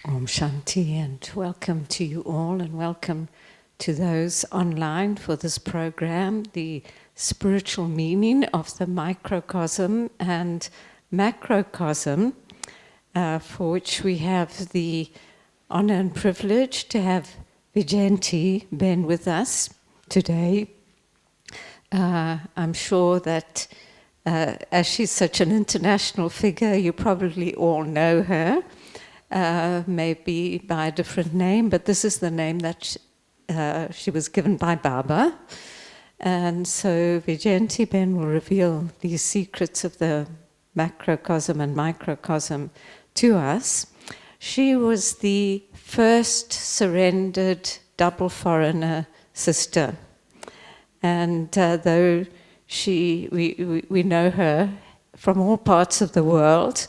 Om Shanti, and welcome to you all, and welcome to those online for this program, the spiritual meaning of the microcosm and macrocosm, for which we have the honor and privilege to have Vijayanti Ben with us today. I'm sure that as she's such an international figure, you probably all know her. Maybe by a different name, but this is the name that she was given by Baba. And so Vijayanti Ben will reveal these secrets of the macrocosm and microcosm to us. She was the first surrendered double foreigner sister. And though we know her from all parts of the world,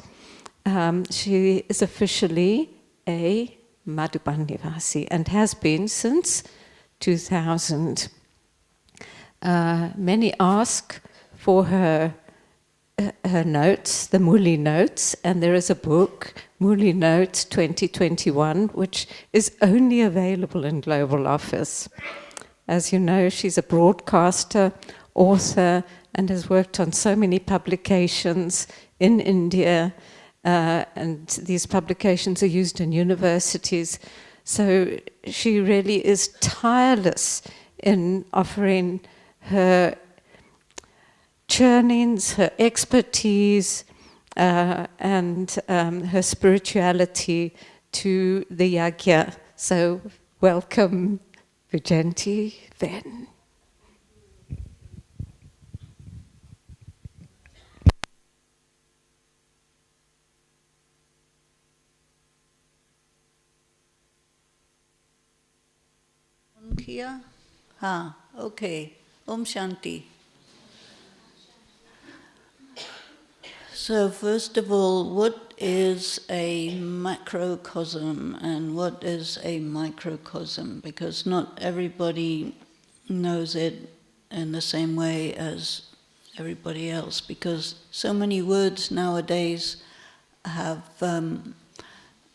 she is officially a Madhuban Nivasi and has been since 2000. Many ask for her notes, the Muli Notes, and there is a book, Muli Notes 2021, which is only available in Global Office. As you know, she's a broadcaster, author, and has worked on so many publications in India. And these publications are used in universities. So she really is tireless in offering her churnings, her expertise, and her spirituality to the yajna. So welcome, Vijayanti Ben. Here? Okay. Om Shanti. So first of all, what is a macrocosm and what is a microcosm? Because not everybody knows it in the same way as everybody else, because so many words nowadays have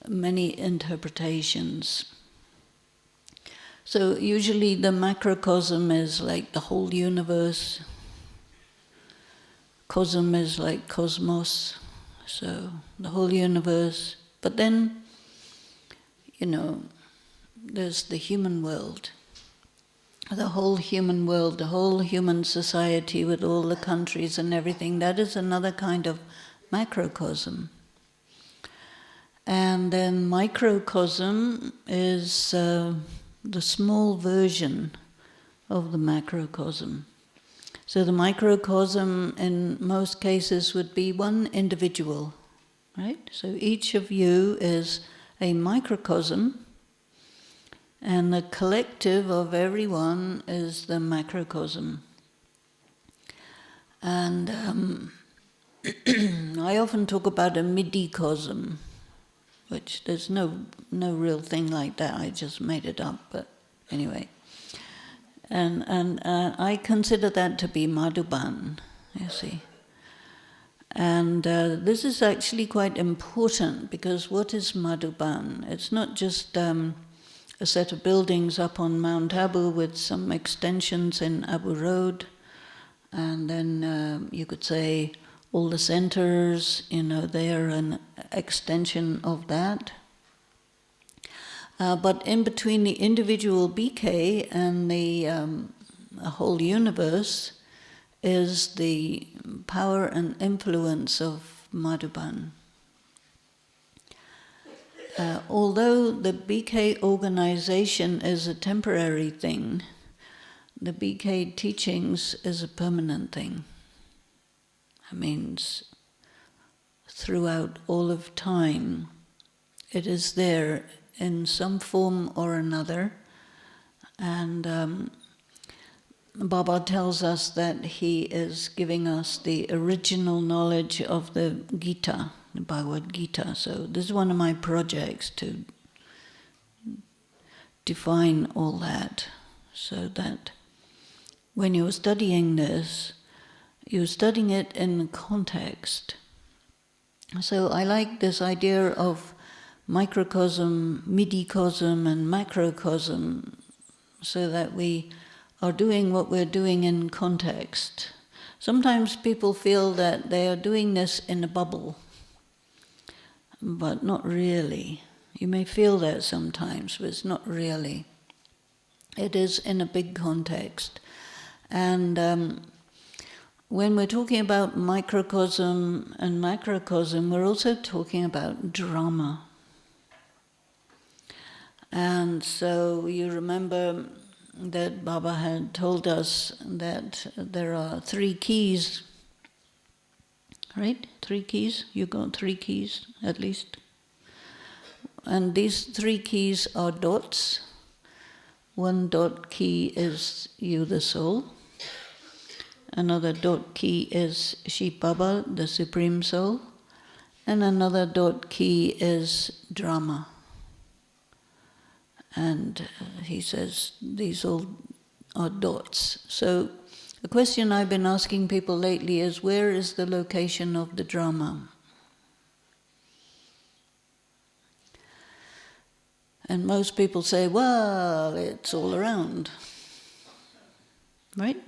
many interpretations. So usually the macrocosm is like the whole universe. Cosm is like cosmos, so the whole universe. But then, there's the human world. The whole human world, the whole human society with all the countries and everything, that is another kind of macrocosm. And then microcosm is the small version of the macrocosm. So the microcosm in most cases would be one individual, right? So each of you is a microcosm, and the collective of everyone is the macrocosm. And I often talk about a midicosm, which there's no real thing like that. I just made it up, but anyway. And I consider that to be Madhuban, you see. And this is actually quite important, because what is Madhuban? It's not just a set of buildings up on Mount Abu with some extensions in Abu Road, and then you could say all the centers, they are an extension of that. But in between the individual BK and the whole universe is the power and influence of Madhuban. Although the BK organization is a temporary thing, the BK teachings is a permanent thing. That means throughout all of time, it is there in some form or another. And Baba tells us that he is giving us the original knowledge of the Gita, the Bhagavad Gita. So this is one of my projects, to define all that, so that when you're studying this, you're studying it in context. So I like this idea of microcosm, midicosm, and macrocosm, so that we are doing what we're doing in context. Sometimes people feel that they are doing this in a bubble, but not really. You may feel that sometimes, but it's not really. It is in a big context. And when we're talking about microcosm and macrocosm, we're also talking about drama. And so you remember that Baba had told us that there are 3 keys, right? 3 keys? You got 3 keys at least. And these 3 keys are dots. 1 dot key is you, the soul. Another dot key is Shiv Baba, the Supreme Soul. And another dot key is drama. And he says these all are dots. So the question I've been asking people lately is, where is the location of the drama? And most people say, well, it's all around. Right?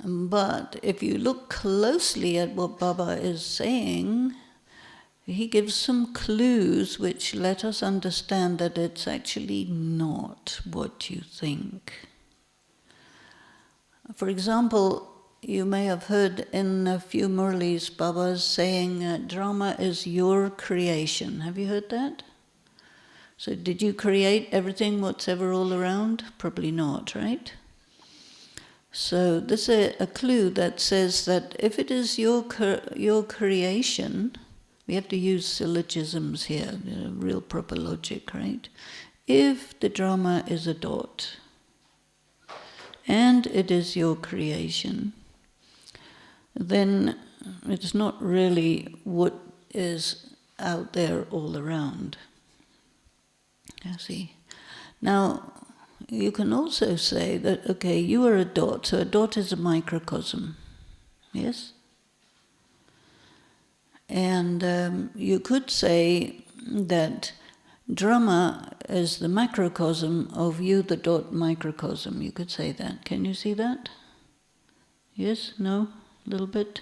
But if you look closely at what Baba is saying, he gives some clues which let us understand that it's actually not what you think. For example, you may have heard in a few Murlis, Baba's saying drama is your creation. Have you heard that? So did you create everything, what's ever all around? Probably not, right? So this is a clue that says that if it is your creation, we have to use syllogisms here, real proper logic, right? If the drama is a dot, and it is your creation, then it's not really what is out there all around. You see? Now, you can also say that, okay, you are a dot, so a dot is a microcosm, yes? And you could say that drama is the macrocosm of you, the dot microcosm. You could say that. Can you see that? Yes? No? A little bit?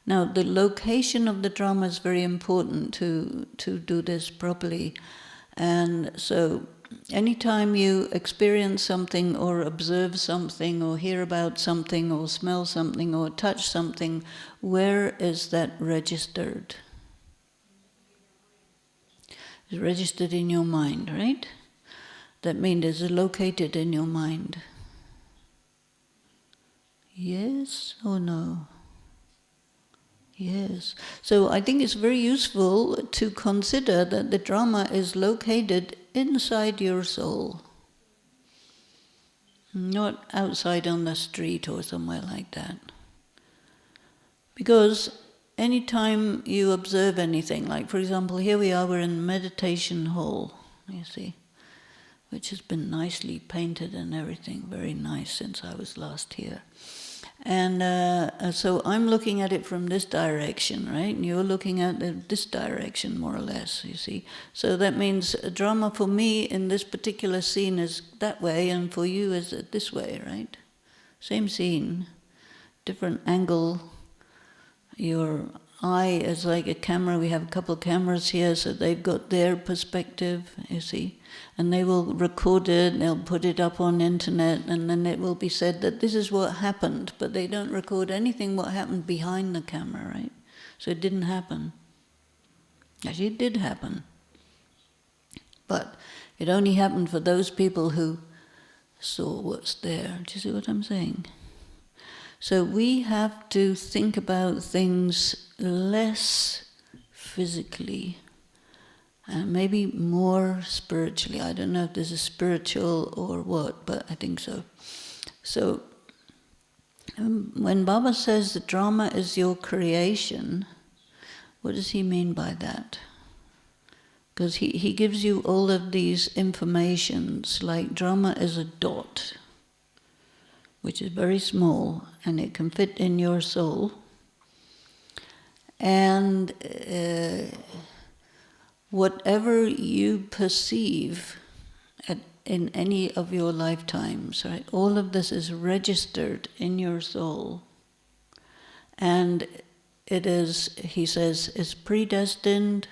Now, the location of the drama is very important to do this properly. And so anytime you experience something or observe something or hear about something or smell something or touch something, where is that registered? It's registered in your mind, right? That means it's located in your mind. Yes or no? Yes. So I think it's very useful to consider that the drama is located inside your soul, not outside on the street or somewhere like that. Because anytime you observe anything, like for example, here we are, we're in meditation hall, you see, which has been nicely painted and everything, very nice since I was last here. And so I'm looking at it from this direction, right? And you're looking at it this direction, more or less, you see. So that means drama for me in this particular scene is that way, and for you is this way, right? Same scene, different angle. Your eye is like a camera. We have a couple of cameras here, so they've got their perspective, you see. And they will record it, they'll put it up on internet, and then it will be said that this is what happened, but they don't record anything what happened behind the camera, right? So it didn't happen. Actually, it did happen. But it only happened for those people who saw what's there. Do you see what I'm saying? So we have to think about things less physically and maybe more spiritually. I don't know if this is spiritual or what, but I think so. So when Baba says the drama is your creation, what does he mean by that? Because he gives you all of these informations, like drama is a dot, which is very small, and it can fit in your soul. And whatever you perceive in any of your lifetimes, right? All of this is registered in your soul. And it is, he says, is predestined.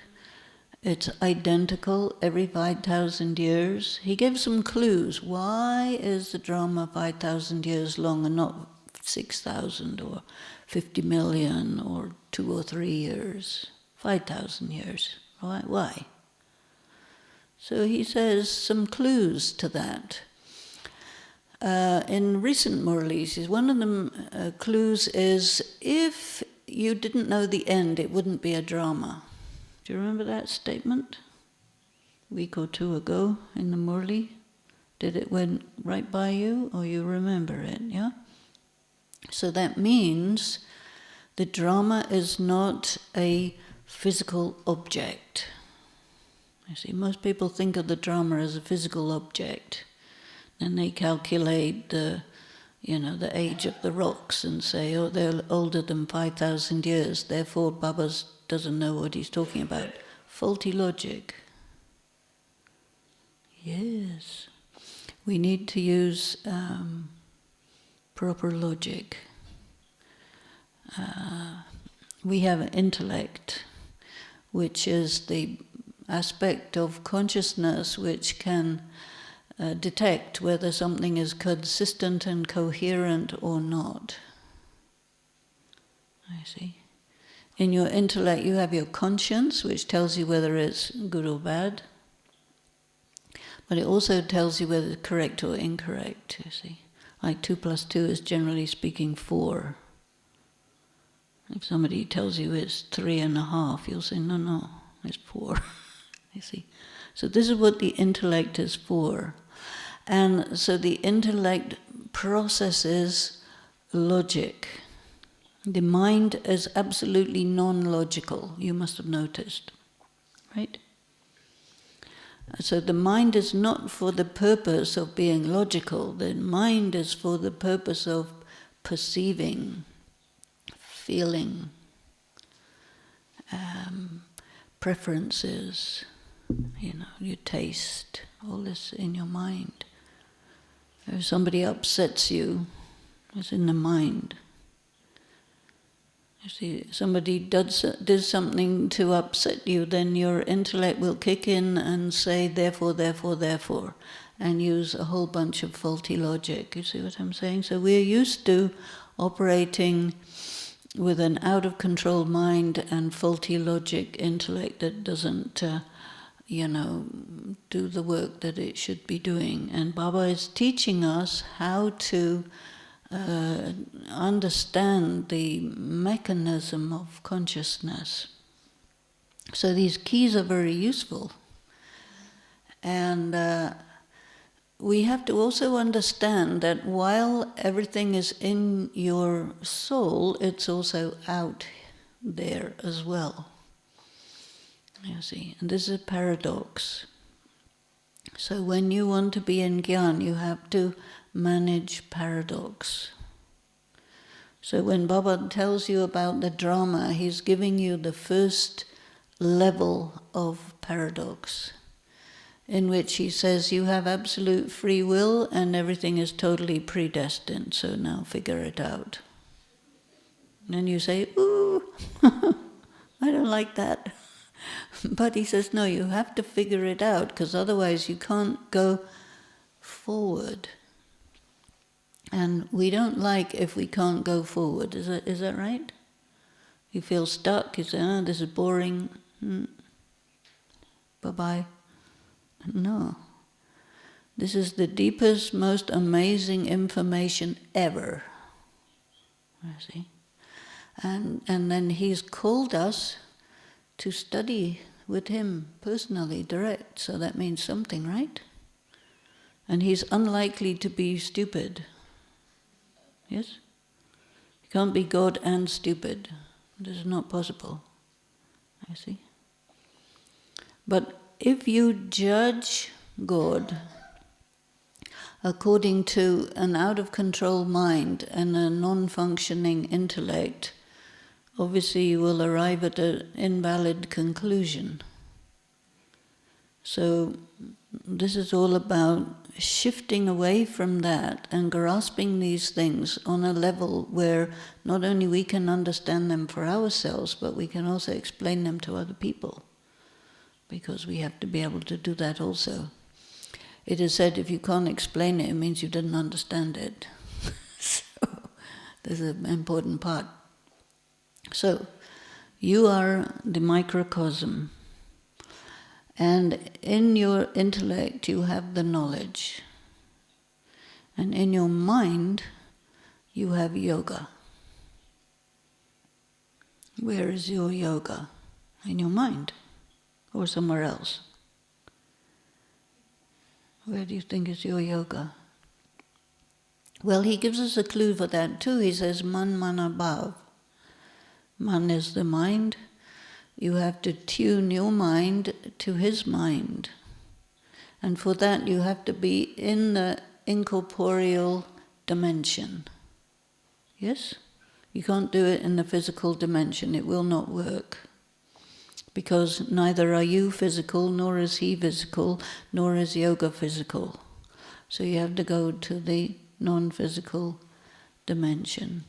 It's identical every 5,000 years. He gives some clues. Why is the drama 5,000 years long and not 6,000 or 50 million or 2 or 3 years? 5,000 years. Why? So he says some clues to that. In recent Murlis, one of the clues is, if you didn't know the end, it wouldn't be a drama. Do you remember that statement? A week or two ago in the Murli? Did it went right by you, or you remember it, yeah? So that means the drama is not a physical object. You see, most people think of the drama as a physical object. And they calculate the age of the rocks and say, oh, they're older than 5,000 years, therefore Baba doesn't know what he's talking about. Faulty logic. Yes. We need to use proper logic. We have an intellect, which is the aspect of consciousness which can detect whether something is consistent and coherent or not. I see. In your intellect you have your conscience, which tells you whether it's good or bad. But it also tells you whether it's correct or incorrect, you see. Like 2 + 2 is generally speaking 4. If somebody tells you it's 3.5, you'll say, no, it's 4. You see. So this is what the intellect is for. And so the intellect processes logic. The mind is absolutely non-logical, you must have noticed, right? So the mind is not for the purpose of being logical. The mind is for the purpose of perceiving, feeling, preferences, you taste, all this in your mind. If somebody upsets you, it's in the mind. You see, somebody does something to upset you, then your intellect will kick in and say, therefore, and use a whole bunch of faulty logic. You see what I'm saying? So we're used to operating with an out-of-control mind and faulty logic intellect that doesn't, do the work that it should be doing. And Baba is teaching us how to understand the mechanism of consciousness. So these keys are very useful. And we have to also understand that while everything is in your soul, it's also out there as well. You see, and this is a paradox. So when you want to be in Gyan, you have to manage paradox. So when Baba tells you about the drama, he's giving you the first level of paradox, in which he says you have absolute free will and everything is totally predestined, so now figure it out. And you say, ooh, I don't like that. But he says, no, you have to figure it out, because otherwise you can't go forward. And we don't like if we can't go forward. Is that right? You feel stuck, you say, oh, this is boring. Bye-bye. No. This is the deepest, most amazing information ever. You see? And then he's called us to study with him personally, direct. So that means something, right? And he's unlikely to be stupid. Yes? You can't be God and stupid. This is not possible. I see. But if you judge God according to an out-of-control mind and a non-functioning intellect, obviously you will arrive at an invalid conclusion. So this is all about shifting away from that and grasping these things on a level where not only we can understand them for ourselves, but we can also explain them to other people, because we have to be able to do that also. It is said if you can't explain it, it means you didn't understand it. So there's an important part. So you are the microcosm. And in your intellect you have the knowledge. And in your mind you have yoga. Where is your yoga? In your mind or somewhere else? Where do you think is your yoga? Well, he gives us a clue for that too. He says, man mana bhav. Man is the mind. You have to tune your mind to his mind. And for that you have to be in the incorporeal dimension. Yes? You can't do it in the physical dimension. It will not work. Because neither are you physical, nor is he physical, nor is yoga physical. So you have to go to the non-physical dimension.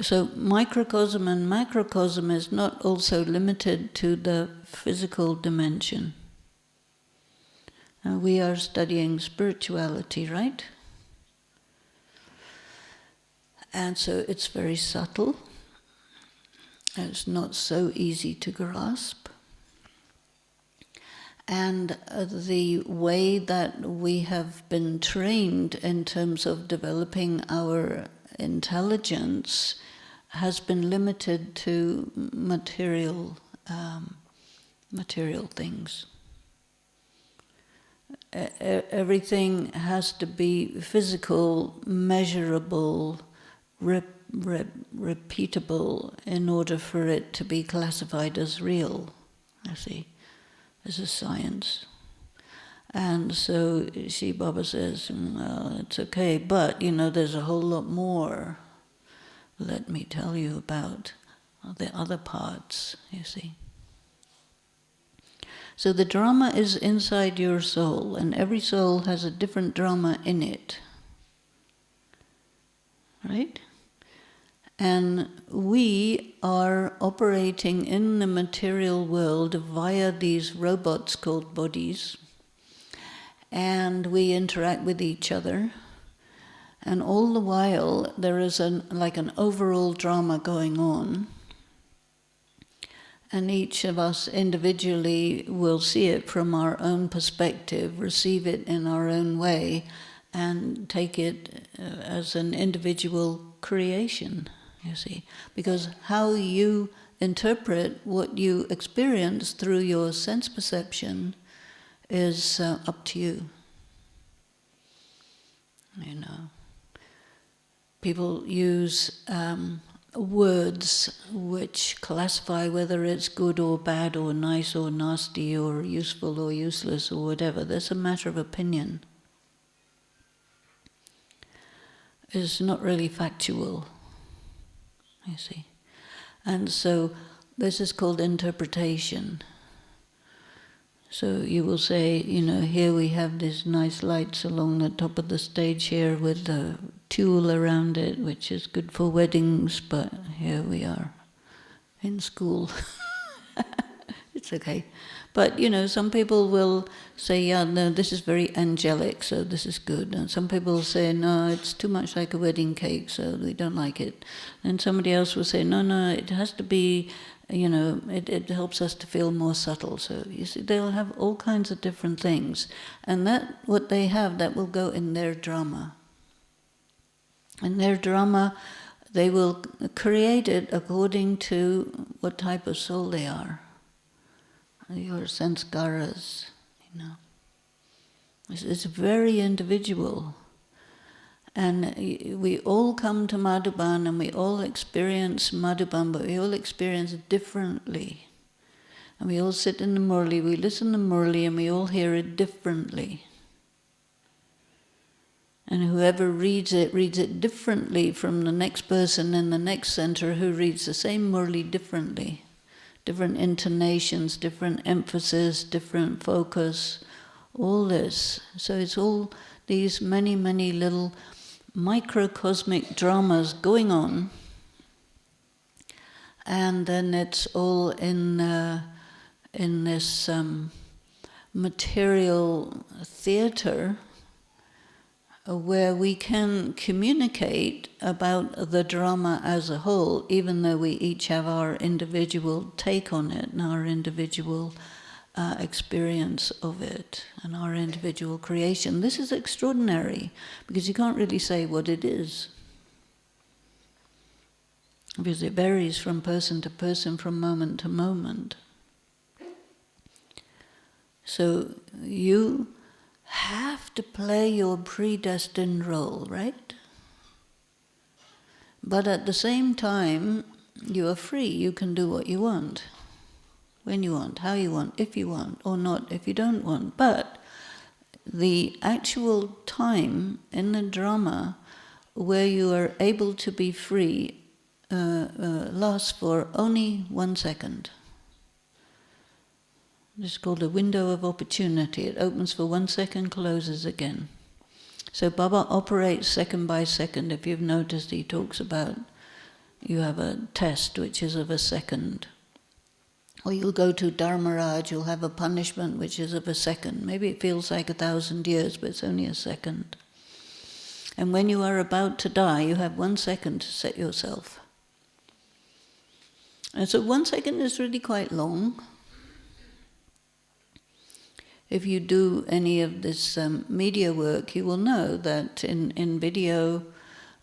So microcosm and macrocosm is not also limited to the physical dimension. We are studying spirituality, right? And so it's very subtle. It's not so easy to grasp. And the way that we have been trained in terms of developing our intelligence has been limited to material things. Everything has to be physical, measurable, repeatable in order for it to be classified as real, you see, as a science. And so Shri Baba says, well, it's okay, but, there's a whole lot more. Let me tell you about the other parts, you see. So the drama is inside your soul, and every soul has a different drama in it. Right? And we are operating in the material world via these robots called bodies, and we interact with each other. And all the while there is like an overall drama going on, and each of us individually will see it from our own perspective, receive it in our own way, and take it as an individual creation, you see. Because how you interpret what you experience through your sense perception is up to you. People use words which classify whether it's good or bad or nice or nasty or useful or useless or whatever. That's a matter of opinion. It's not really factual, you see. And so this is called interpretation. So you will say, here we have these nice lights along the top of the stage here with the tulle around it, which is good for weddings, but here we are in school. It's okay. But, some people will say, yeah, no, this is very angelic, so this is good. And some people will say, no, it's too much like a wedding cake, so we don't like it. And somebody else will say, no, it has to be, it helps us to feel more subtle. So, you see, they'll have all kinds of different things. And that, what they have, that will go in their drama. In their drama, they will create it according to what type of soul they are. Your sanskaras, It's very individual. And we all come to Madhuban and we all experience Madhuban, but we all experience it differently. And we all sit in the Murli, we listen to Murli, and we all hear it differently. And whoever reads it differently from the next person in the next center who reads the same Murli differently. different intonations, different emphasis, different focus, all this. So it's all these many, many little microcosmic dramas going on, and then it's all in this material theater where we can communicate about the drama as a whole, even though we each have our individual take on it and our individual experience of it and our individual creation. This is extraordinary because you can't really say what it is, because it varies from person to person, from moment to moment. So you have to play your predestined role, right? But at the same time, you are free. You can do what you want, when you want, how you want, if you want, or not if you don't want. But the actual time in the drama where you are able to be free lasts for only 1 second. It's called a window of opportunity. It opens for 1 second, closes again. So Baba operates second by second. If you've noticed, he talks about you have a test which is of a second. Or you'll go to Dharmaraj, you'll have a punishment which is of a second. Maybe it feels like 1,000 years, but it's only a second. And when you are about to die, you have 1 second to set yourself. And so 1 second is really quite long. If you do any of this media work, you will know that in video,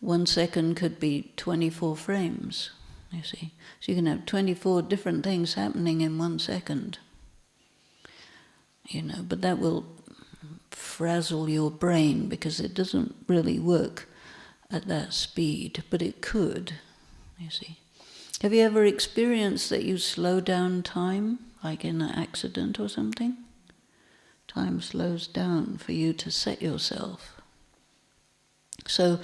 1 second could be 24 frames, you see. So you can have 24 different things happening in 1 second. You know, but that will frazzle your brain because it doesn't really work at that speed, but it could, you see. Have you ever experienced that you slow down time, like in an accident or something? Time slows down for you to set yourself. So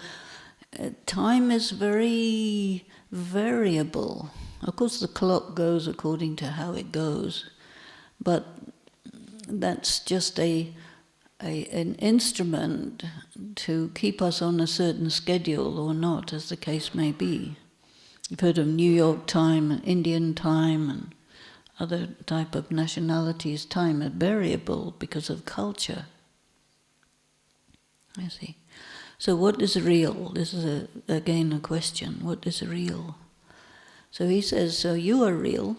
time is very variable. Of course the clock goes according to how it goes, but that's just an instrument to keep us on a certain schedule or not, as the case may be. You've heard of New York time and Indian time and other type of nationalities. Time are variable because of culture. I see. So what is real? This is again a question. What is real? So he says, so you are real.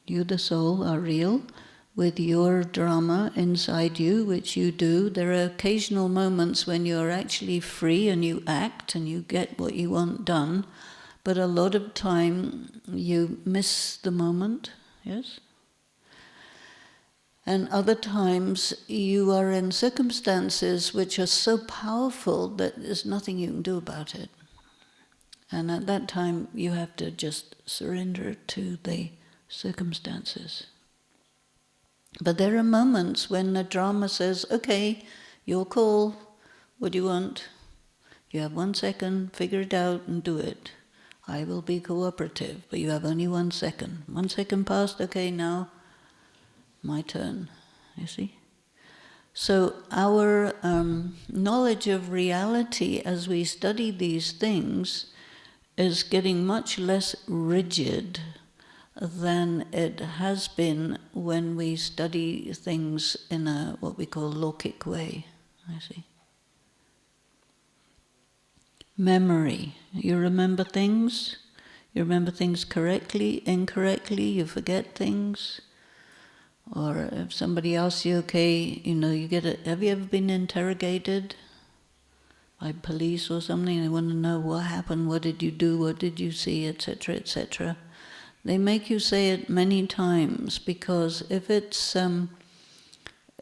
You, the soul, are real with your drama inside you, which you do. There are occasional moments when you're actually free and you act and you get what you want done. But a lot of time you miss the moment, yes? And other times you are in circumstances which are so powerful that there's nothing you can do about it. And at that time you have to just surrender to the circumstances. But there are moments when the drama says, okay, your call, what do you want? You have 1 second, figure it out and do it. I will be cooperative, but you have only 1 second. 1 second passed, okay, now my turn, you see? So our knowledge of reality as we study these things is getting much less rigid than it has been when we study things in a what we call lokic way, I see. Memory. You remember things. You remember things correctly, incorrectly. You forget things. Or if somebody asks you, okay, you know, you get it. Have you ever been interrogated by police or something? They want to know what happened, what did you do, what did you see, etc., etc. They make you say it many times because if it's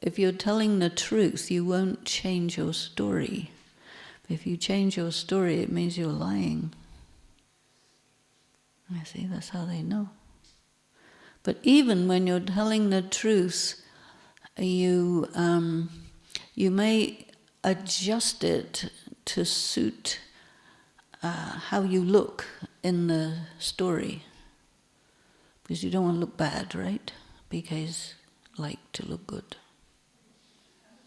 if you're telling the truth, you won't change your story. If you change your story, it means you're lying. I see, that's how they know. But even when you're telling the truth, you may adjust it to suit how you look in the story. Because you don't want to look bad, right? BKs like to look good.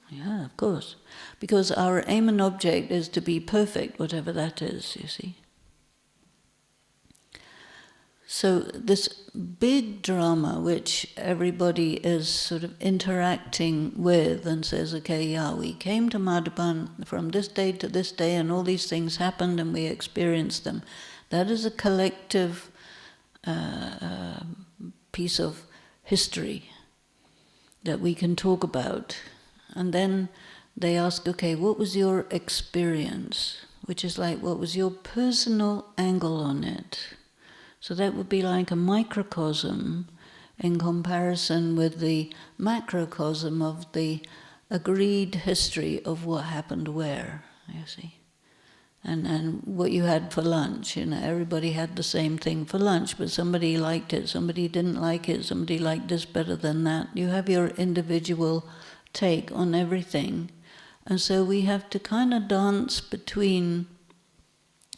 Yeah, of course. Because our aim and object is to be perfect, whatever that is, you see. So this big drama which everybody is sort of interacting with and says, okay, yeah, we came to Madhuban from this day to this day and all these things happened and we experienced them. That is a collective piece of history that we can talk about. And then they ask, okay, what was your experience? Which is like, what was your personal angle on it? So that would be like a microcosm in comparison with the macrocosm of the agreed history of what happened where, you see. And what you had for lunch, everybody had the same thing for lunch, but somebody liked it, somebody didn't like it, somebody liked this better than that. You have your individual take on everything. And so we have to kind of dance between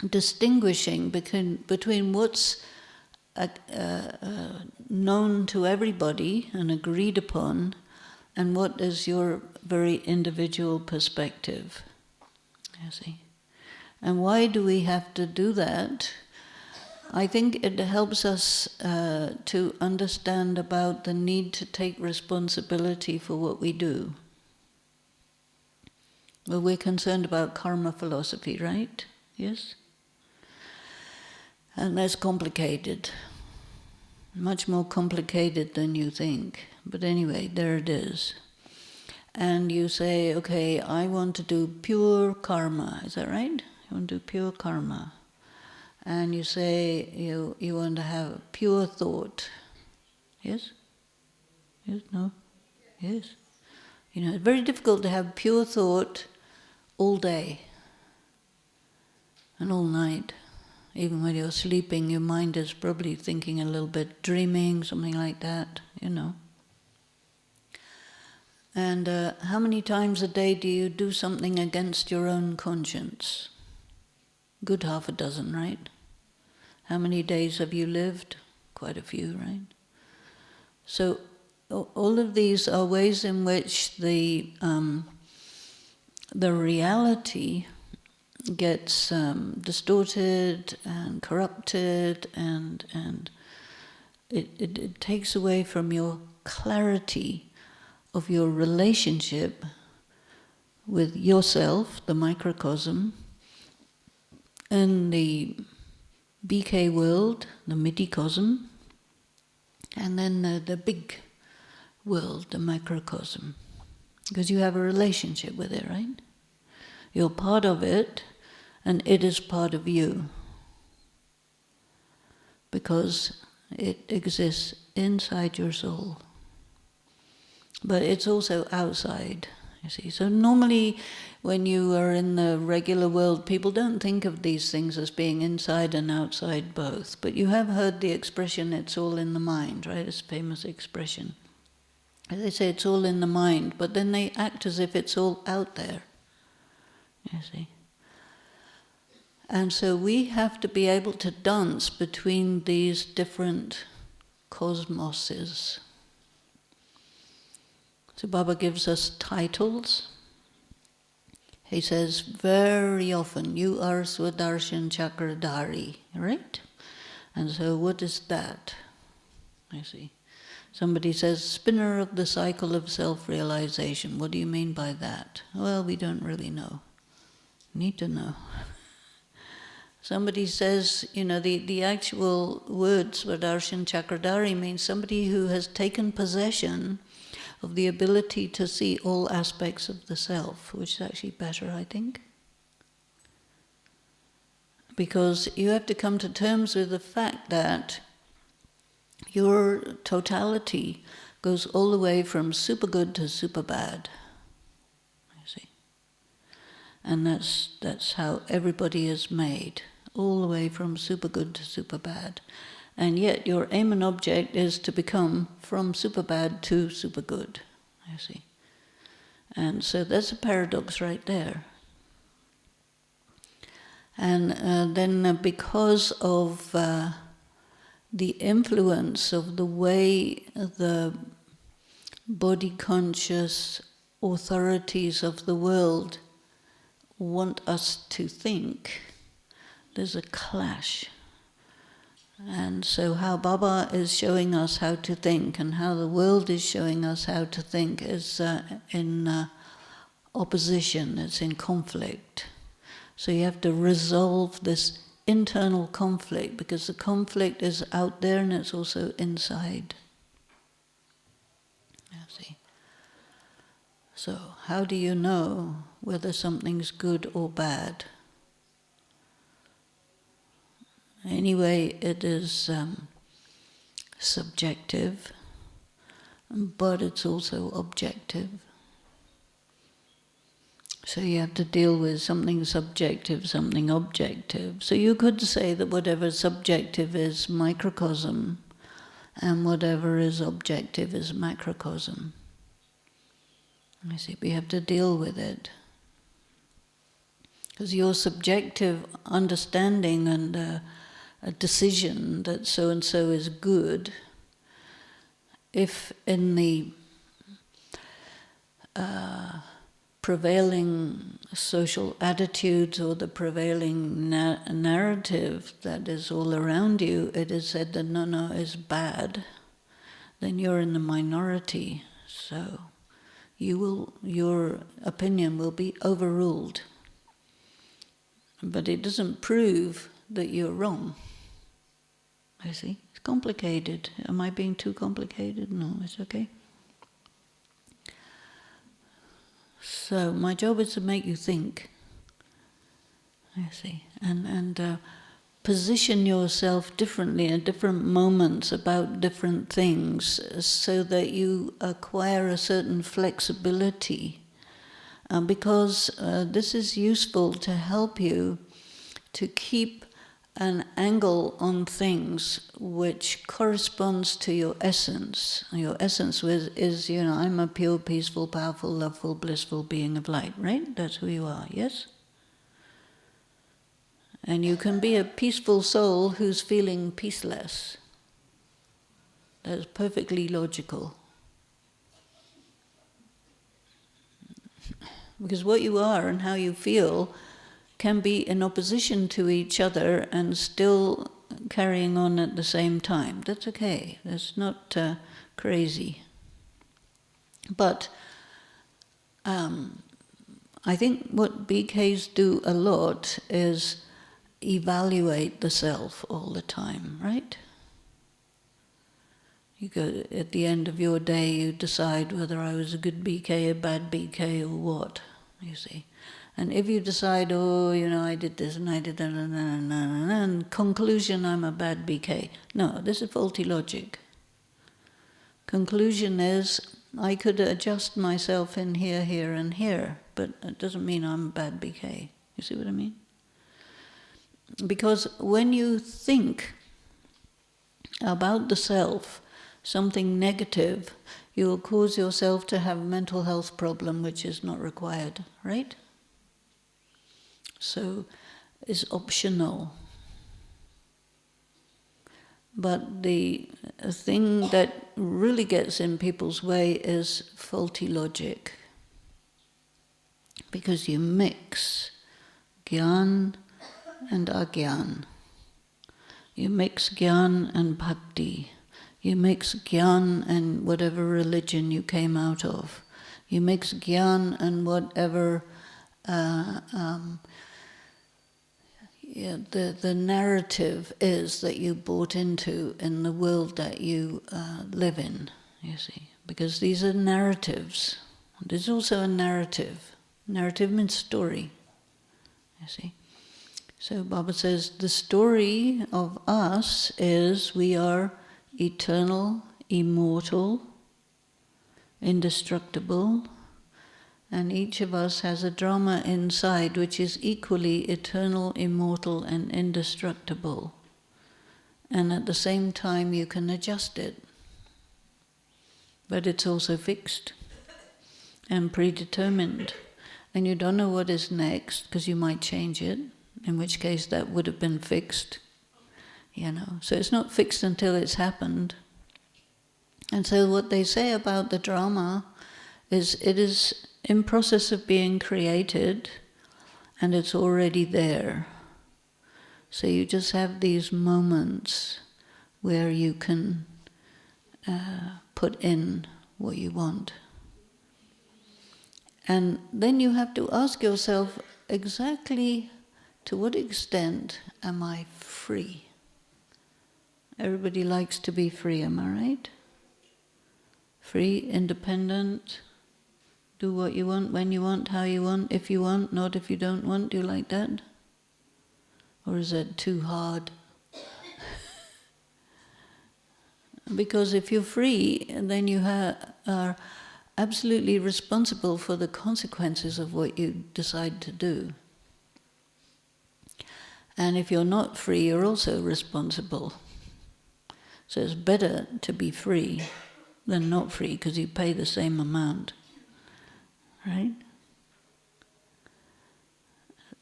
distinguishing between what's known to everybody and agreed upon and what is your very individual perspective, you see. And why do we have to do that? I think it helps us to understand about the need to take responsibility for what we do. Well, we're concerned about karma philosophy, right? Yes? And that's complicated. Much more complicated than you think. But anyway, there it is. And you say, okay, I want to do pure karma. Is that right? You want to do pure karma. And you say you want to have pure thought. Yes? Yes? No? Yes? It's very difficult to have pure thought all day and all night. Even when you're sleeping, your mind is probably thinking a little bit, dreaming, something like that, And how many times a day do you do something against your own conscience? Good half a dozen, right? How many days have you lived? Quite a few, right? So all of these are ways in which the reality gets distorted and corrupted, and it takes away from your clarity of your relationship with yourself, the microcosm, and the BK world, the MICROCOSM, and then the big world, the macrocosm. Because you have a relationship with it, right? You're part of it, and it is part of you. Because it exists inside your soul. But it's also outside, you see. So normally, when you are in the regular world, people don't think of these things as being inside and outside both. But you have heard the expression, it's all in the mind, right? It's a famous expression. They say it's all in the mind, but then they act as if it's all out there, you see. And so we have to be able to dance between these different cosmoses. So Baba gives us titles. He says, very often, you are Swadarshan Chakradhari, right? And so what is that? I see. Somebody says, spinner of the cycle of self-realization. What do you mean by that? Well, we don't really know. Need to know. Somebody says, the actual word Swadarshan Chakradhari means somebody who has taken possession of the ability to see all aspects of the self, which is actually better, I think. Because you have to come to terms with the fact that your totality goes all the way from super good to super bad, you see. And that's how everybody is made, all the way from super good to super bad. And yet your aim and object is to become from super bad to super good, you see. And so there's a paradox right there. And then because of the influence of the way the body-conscious authorities of the world want us to think, there's a clash. And so how Baba is showing us how to think and how the world is showing us how to think is in opposition, it's in conflict. So you have to resolve this internal conflict, because the conflict is out there and it's also inside. You see. So how do you know whether something's good or bad? Anyway, it is subjective, but it's also objective. So you have to deal with something subjective, something objective. So you could say that whatever subjective is microcosm, and whatever is objective is macrocosm. You see, we have to deal with it. Because your subjective understanding and a decision that so-and-so is good, if in the prevailing social attitudes or the prevailing narrative that is all around you, it is said that no, is bad, then you're in the minority. So your opinion will be overruled. But it doesn't prove that you're wrong. I see. It's complicated. Am I being too complicated? No, it's okay. So my job is to make you think. I see. And position yourself differently at different moments about different things so that you acquire a certain flexibility. Because this is useful to help you to keep an angle on things which corresponds to your essence. Your essence is, I'm a pure, peaceful, powerful, loveful, blissful being of light, right? That's who you are, yes? And you can be a peaceful soul who's feeling peaceless. That's perfectly logical. Because what you are and how you feel can be in opposition to each other and still carrying on at the same time. That's okay. That's not crazy. But I think what BKs do a lot is evaluate the self all the time, right? You go at the end of your day, you decide whether I was a good BK, a bad BK, or what, you see. And if you decide, I did this and I did that, and conclusion, I'm a bad BK. No, this is faulty logic. Conclusion is, I could adjust myself in here, here, and here, but it doesn't mean I'm a bad BK. You see what I mean? Because when you think about the self, something negative, you will cause yourself to have a mental health problem which is not required, right? So it's optional. But the thing that really gets in people's way is faulty logic. Because you mix Gyan and Agyan. You mix Gyan and Bhakti. You mix Gyan and whatever religion you came out of. You mix Gyan and whatever the narrative is that you bought into in the world that you live in, you see. Because these are narratives. There's also a narrative. Narrative means story, you see. So Baba says, the story of us is we are eternal, immortal, indestructible, and each of us has a drama inside which is equally eternal, immortal, and indestructible. And at the same time you can adjust it. But it's also fixed and predetermined. And you don't know what is next, because you might change it, in which case that would have been fixed. So it's not fixed until it's happened. And so what they say about the drama is it is in process of being created and it's already there. So you just have these moments where you can put in what you want. And then you have to ask yourself, exactly to what extent am I free? Everybody likes to be free, am I right? Free, independent, do what you want, when you want, how you want, if you want, not if you don't want. Do you like that? Or is that too hard? Because if you're free, then you are absolutely responsible for the consequences of what you decide to do. And if you're not free, you're also responsible. So it's better to be free than not free, because you pay the same amount. Right?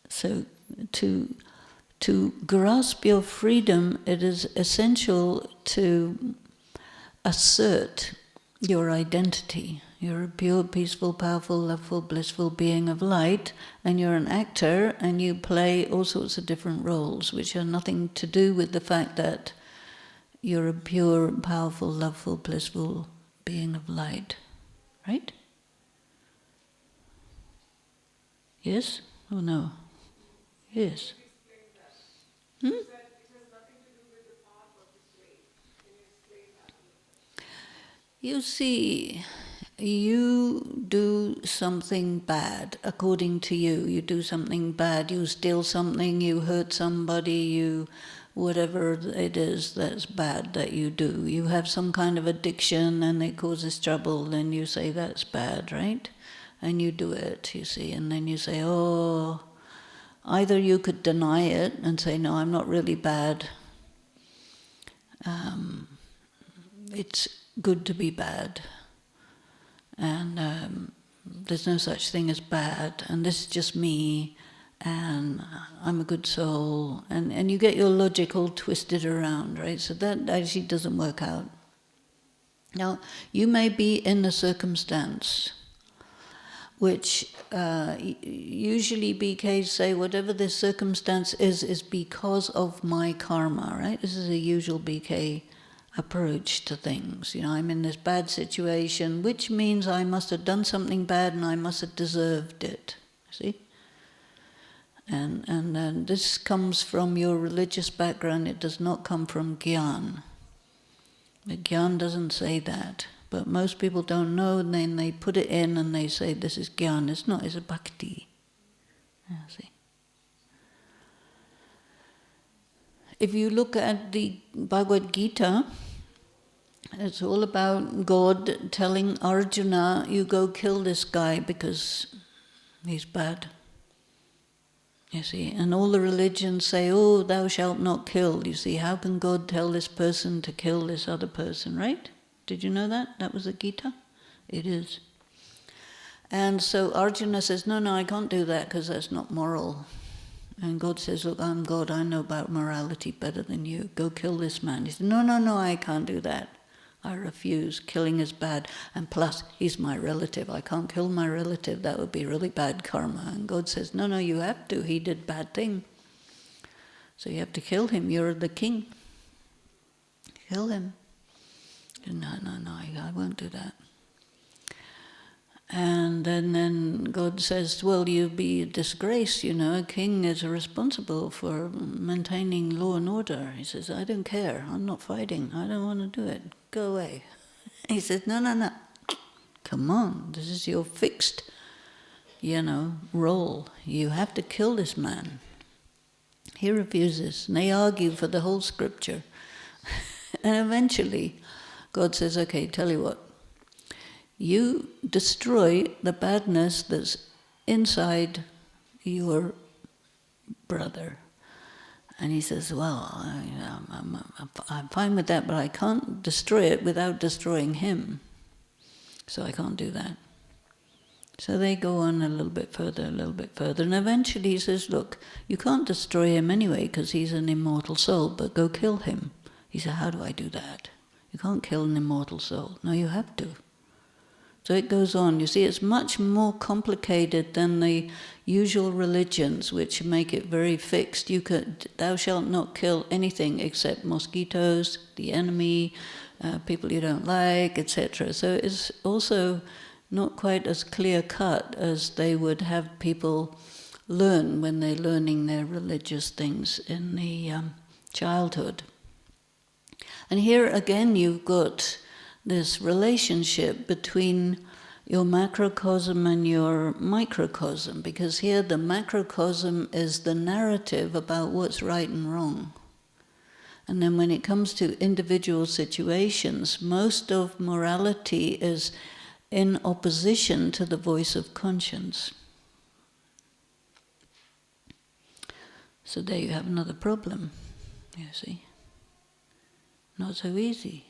So to grasp your freedom, it is essential to assert your identity. You're a pure, peaceful, powerful, loveful, blissful being of light, and you're an actor, and you play all sorts of different roles, which have nothing to do with the fact that you're a pure, powerful, loveful, blissful being of light. Right? Yes or no? Yes. You see, you do something bad according to you. You do something bad, you steal something, you hurt somebody, you whatever it is that's bad that you do. You have some kind of addiction and it causes trouble, and you say that's bad, right? And you do it, you see, and then you say, oh, either you could deny it and say, no, I'm not really bad. It's good to be bad. And there's no such thing as bad, and this is just me, and I'm a good soul. And you get your logic all twisted around, right? So that actually doesn't work out. Now, you may be in a circumstance which usually BKs say whatever this circumstance is because of my karma, right? This is a usual BK approach to things. I'm in this bad situation, which means I must have done something bad and I must have deserved it. See? And this comes from your religious background. It does not come from Gyan. The Gyan doesn't say that. But most people don't know, and then they put it in and they say this is Gyan. It's not, it's a bhakti. See? If you look at the Bhagavad Gita, it's all about God telling Arjuna, you go kill this guy because he's bad. You see, and all the religions say, oh, thou shalt not kill. You see, how can God tell this person to kill this other person, right? Did you know that? That was the Gita? It is. And so Arjuna says, no, I can't do that because that's not moral. And God says, look, I'm God, I know about morality better than you. Go kill this man. He said, no, I can't do that. I refuse. Killing is bad. And plus, he's my relative. I can't kill my relative. That would be really bad karma. And God says, no, you have to. He did bad thing. So you have to kill him. You're the king. Kill him. No, I won't do that. And then God says, well, you'd be a disgrace, a king is responsible for maintaining law and order. He says, I don't care, I'm not fighting, I don't want to do it, go away. He says, no, come on, this is your fixed, role. You have to kill this man. He refuses, and they argue for the whole scripture. And eventually, God says, okay, tell you what, you destroy the badness that's inside your brother. And he says, well, I'm fine with that, but I can't destroy it without destroying him. So I can't do that. So they go on a little bit further, and eventually he says, look, you can't destroy him anyway because he's an immortal soul, but go kill him. He said, how do I do that? You can't kill an immortal soul. No, you have to. So it goes on. You see, it's much more complicated than the usual religions, which make it very fixed. Thou shalt not kill anything except mosquitoes, the enemy, people you don't like, etc. So it's also not quite as clear-cut as they would have people learn when they're learning their religious things in the childhood. And here again you've got this relationship between your macrocosm and your microcosm, because here the macrocosm is the narrative about what's right and wrong. And then when it comes to individual situations, most of morality is in opposition to the voice of conscience. So there you have another problem, you see. Not so easy.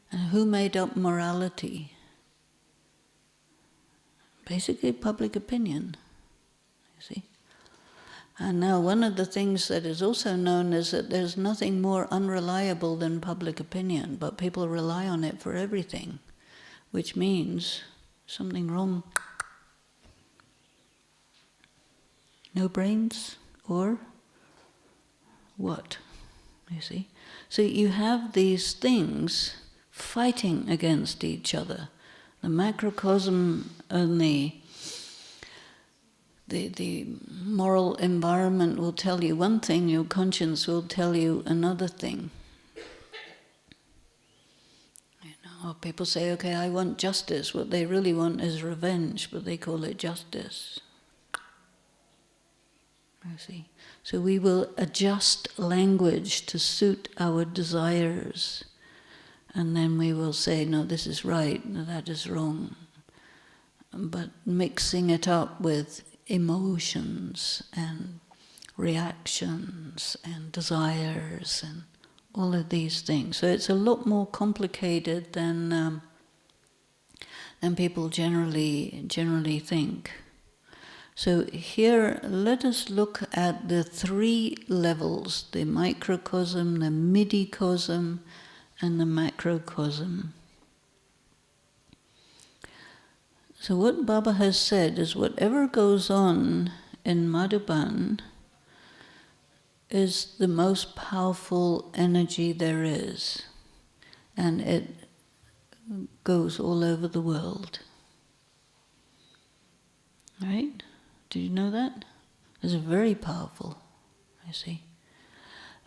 And who made up morality? Basically public opinion, you see. And now one of the things that is also known is that there's nothing more unreliable than public opinion, but people rely on it for everything, which means something wrong. No brains or what, you see? So you have these things fighting against each other. The macrocosm and the moral environment will tell you one thing, your conscience will tell you another thing. Or people say, okay, I want justice. What they really want is revenge, but they call it justice. You see? So we will adjust language to suit our desires. And then we will say, no, this is right, no, that is wrong. But mixing it up with emotions and reactions and desires and all of these things. So it's a lot more complicated than people generally think. So here, let us look at the three levels: the microcosm, the midicosm, and the macrocosm. So what Baba has said is whatever goes on in Madhuban is the most powerful energy there is, and it goes all over the world. Right? Did you know that? It's very powerful, you see.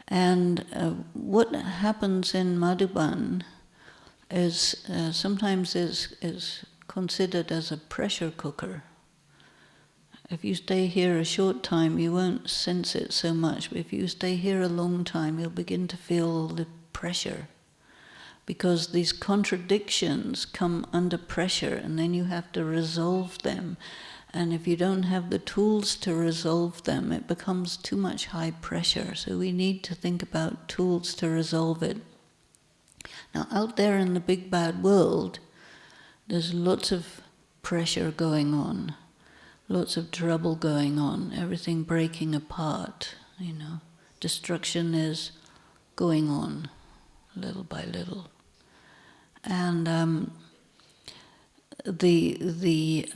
And what happens in Madhuban is sometimes is considered as a pressure cooker. If you stay here a short time, you won't sense it so much. But if you stay here a long time, you'll begin to feel the pressure. Because these contradictions come under pressure, and then you have to resolve them. And if you don't have the tools to resolve them, it becomes too much high pressure. So we need to think about tools to resolve it. Now, out there in the big bad world, there's lots of pressure going on. Lots of trouble going on, everything breaking apart, you know. Destruction is going on, little by little. And the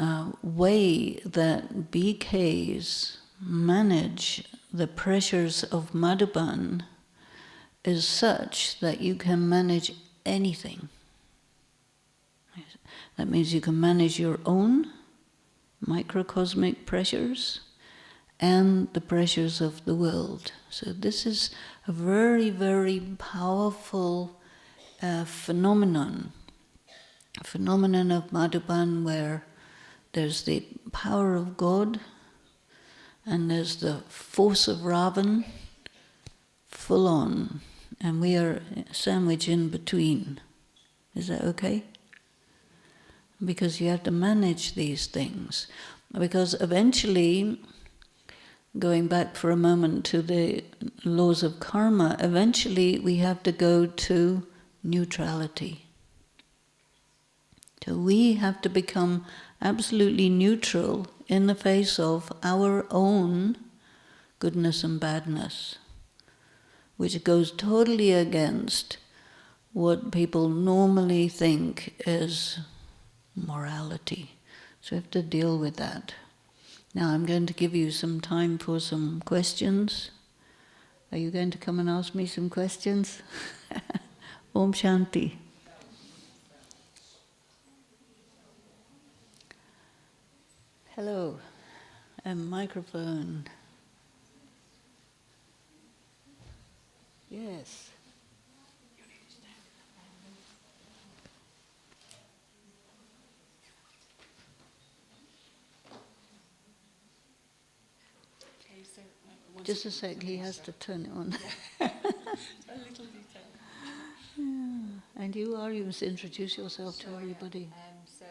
way that BKs manage the pressures of Madhuban is such that you can manage anything. That means you can manage your own microcosmic pressures and the pressures of the world. So this is a very, very powerful phenomenon of Madhuban, where there's the power of God and there's the force of Ravan full on, and we are sandwiched in between. Is that okay? Because you have to manage these things. Because eventually, going back for a moment to the laws of karma, eventually we have to go to neutrality. So we have to become absolutely neutral in the face of our own goodness and badness, which goes totally against what people normally think is morality. So we have to deal with that. Now I'm going to give you some time for some questions. Are you going to come and ask me some questions? Om Shanti. Hello. A microphone. Yes. Just a sec, he has to turn it on. A little detail. Yeah. And you must introduce yourself to everybody. So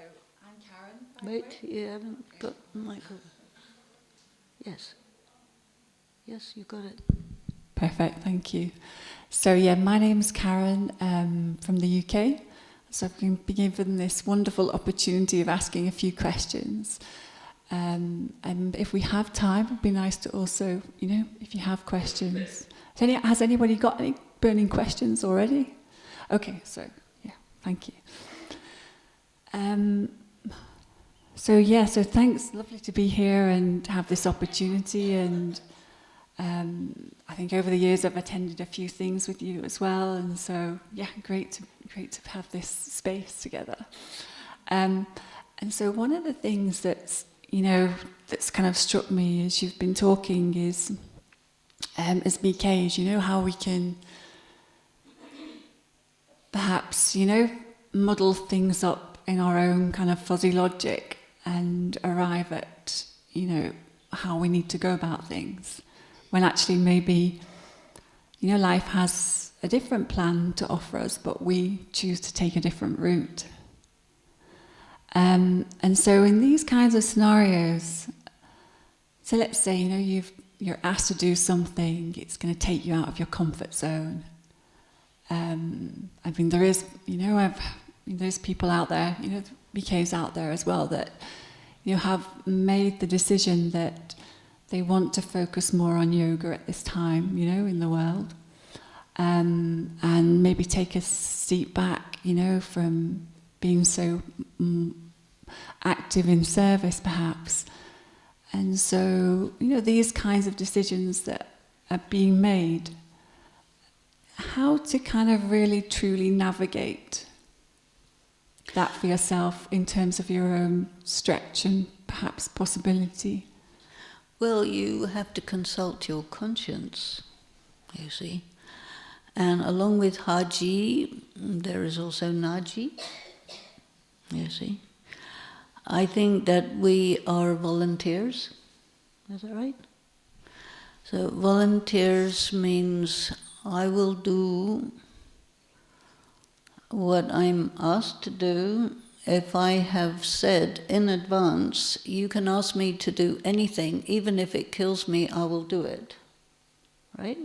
I'm Karen. Wait, you haven't got the microphone. Yes. Yes, you got it. Perfect, thank you. So yeah, my name's Karen from the UK. So I've been given this wonderful opportunity of asking a few questions. And if we have time, it'd be nice to also, if you have questions. Has anybody got any burning questions already? Okay, so yeah, thank you. So thanks, lovely to be here and have this opportunity. And I think over the years I've attended a few things with you as well, and so yeah, great to have this space together. And so one of the things that's kind of struck me as you've been talking is as BKs, how we can perhaps, muddle things up in our own kind of fuzzy logic and arrive at, how we need to go about things, when actually maybe, life has a different plan to offer us, but we choose to take a different route. And so in these kinds of scenarios, so let's say, you're asked to do something, it's going to take you out of your comfort zone. There is, there's people out there, BKs out there as well that, have made the decision that they want to focus more on yoga at this time, in the world. And maybe take a seat back, from being so active in service, perhaps. And so, these kinds of decisions that are being made, how to kind of really truly navigate that for yourself in terms of your own stretch and perhaps possibility? Well, you have to consult your conscience, you see. And along with Haji, there is also Naji, you see. I think that we are volunteers, is that right? So volunteers means I will do what I'm asked to do. If I have said in advance, you can ask me to do anything, even if it kills me, I will do it. Right?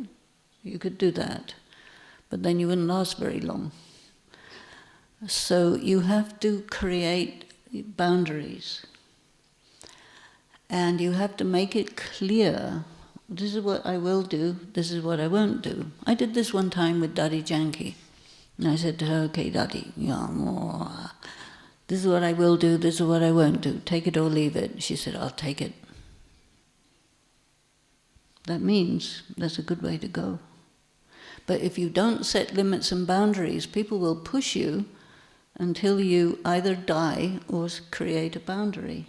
You could do that. But then you wouldn't last very long. So you have to create boundaries. And you have to make it clear, this is what I will do, this is what I won't do. I did this one time with Dadi Janki. And I said to her, okay, Dadi, this is what I will do, this is what I won't do. Take it or leave it. She said, I'll take it. That means that's a good way to go. But if you don't set limits and boundaries, people will push you until you either die or create a boundary.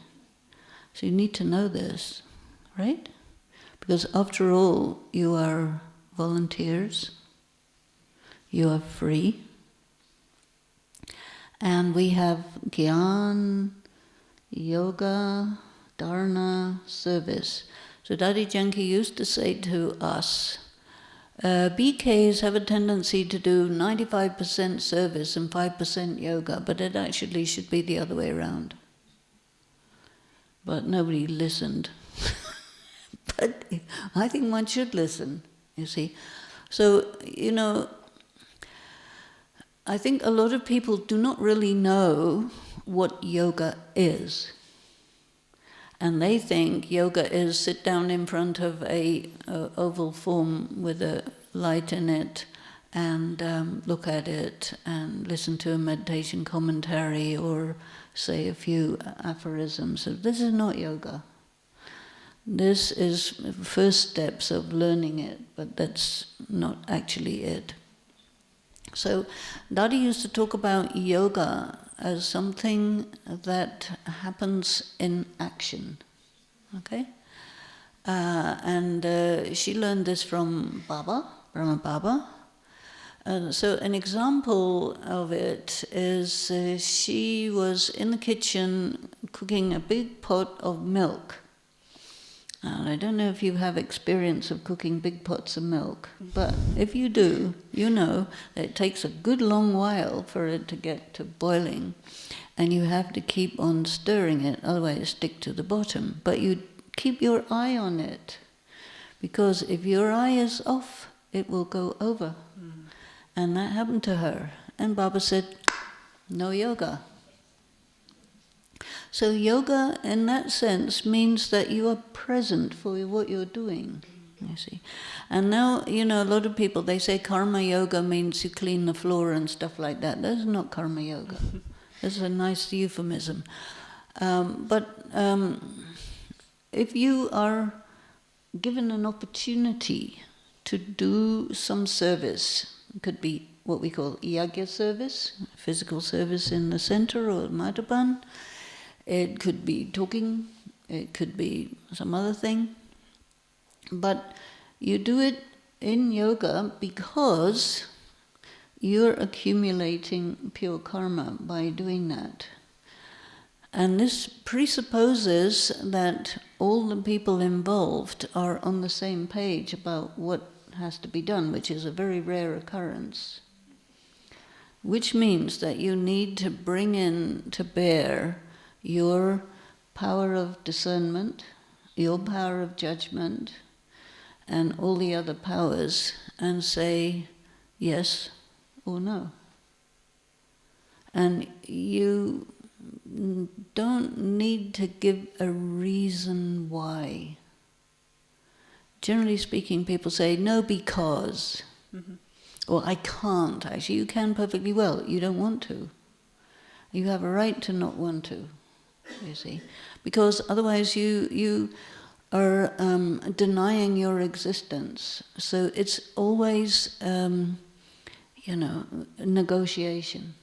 So you need to know this, right? Because after all, you are volunteers, you are free, and we have Gyan, Yoga, Dharana, service. So Dadi Janki used to say to us, BKs have a tendency to do 95% service and 5% yoga, but it actually should be the other way around. But nobody listened. But I think one should listen, you see. So, I think a lot of people do not really know what yoga is. And they think yoga is sit down in front of a oval form with a light in it and look at it and listen to a meditation commentary or say a few aphorisms. So this is not yoga. This is first steps of learning it, but that's not actually it. So Daddy used to talk about yoga as something that happens in action, okay? And she learned this from Baba, Brahma Baba. So an example of it is she was in the kitchen cooking a big pot of milk. And I don't know if you have experience of cooking big pots of milk, but if you do, you know that it takes a good long while for it to get to boiling, and you have to keep on stirring it, otherwise it stick to the bottom. But you keep your eye on it, because if your eye is off, it will go over. And that happened to her. And Baba said, no yoga. So yoga, in that sense, means that you are present for what you're doing, you see. And now, you know, a lot of people, they say karma yoga means you clean the floor and stuff like that. That's not karma yoga. That's a nice euphemism. But if you are given an opportunity to do some service, it could be what we call yagya service, physical service in the center or Madhuban. It could be talking, it could be some other thing. But you do it in yoga because you're accumulating pure karma by doing that. And this presupposes that all the people involved are on the same page about what has to be done, which is a very rare occurrence. Which means that you need to bring in to bear your power of discernment, your power of judgment, and all the other powers, and say yes or no. And you don't need to give a reason why. Generally speaking, people say, no, because. Or I can't. Actually, you can perfectly well. You don't want to. You have a right to not want to. You see, because otherwise you are denying your existence. So it's always, negotiation.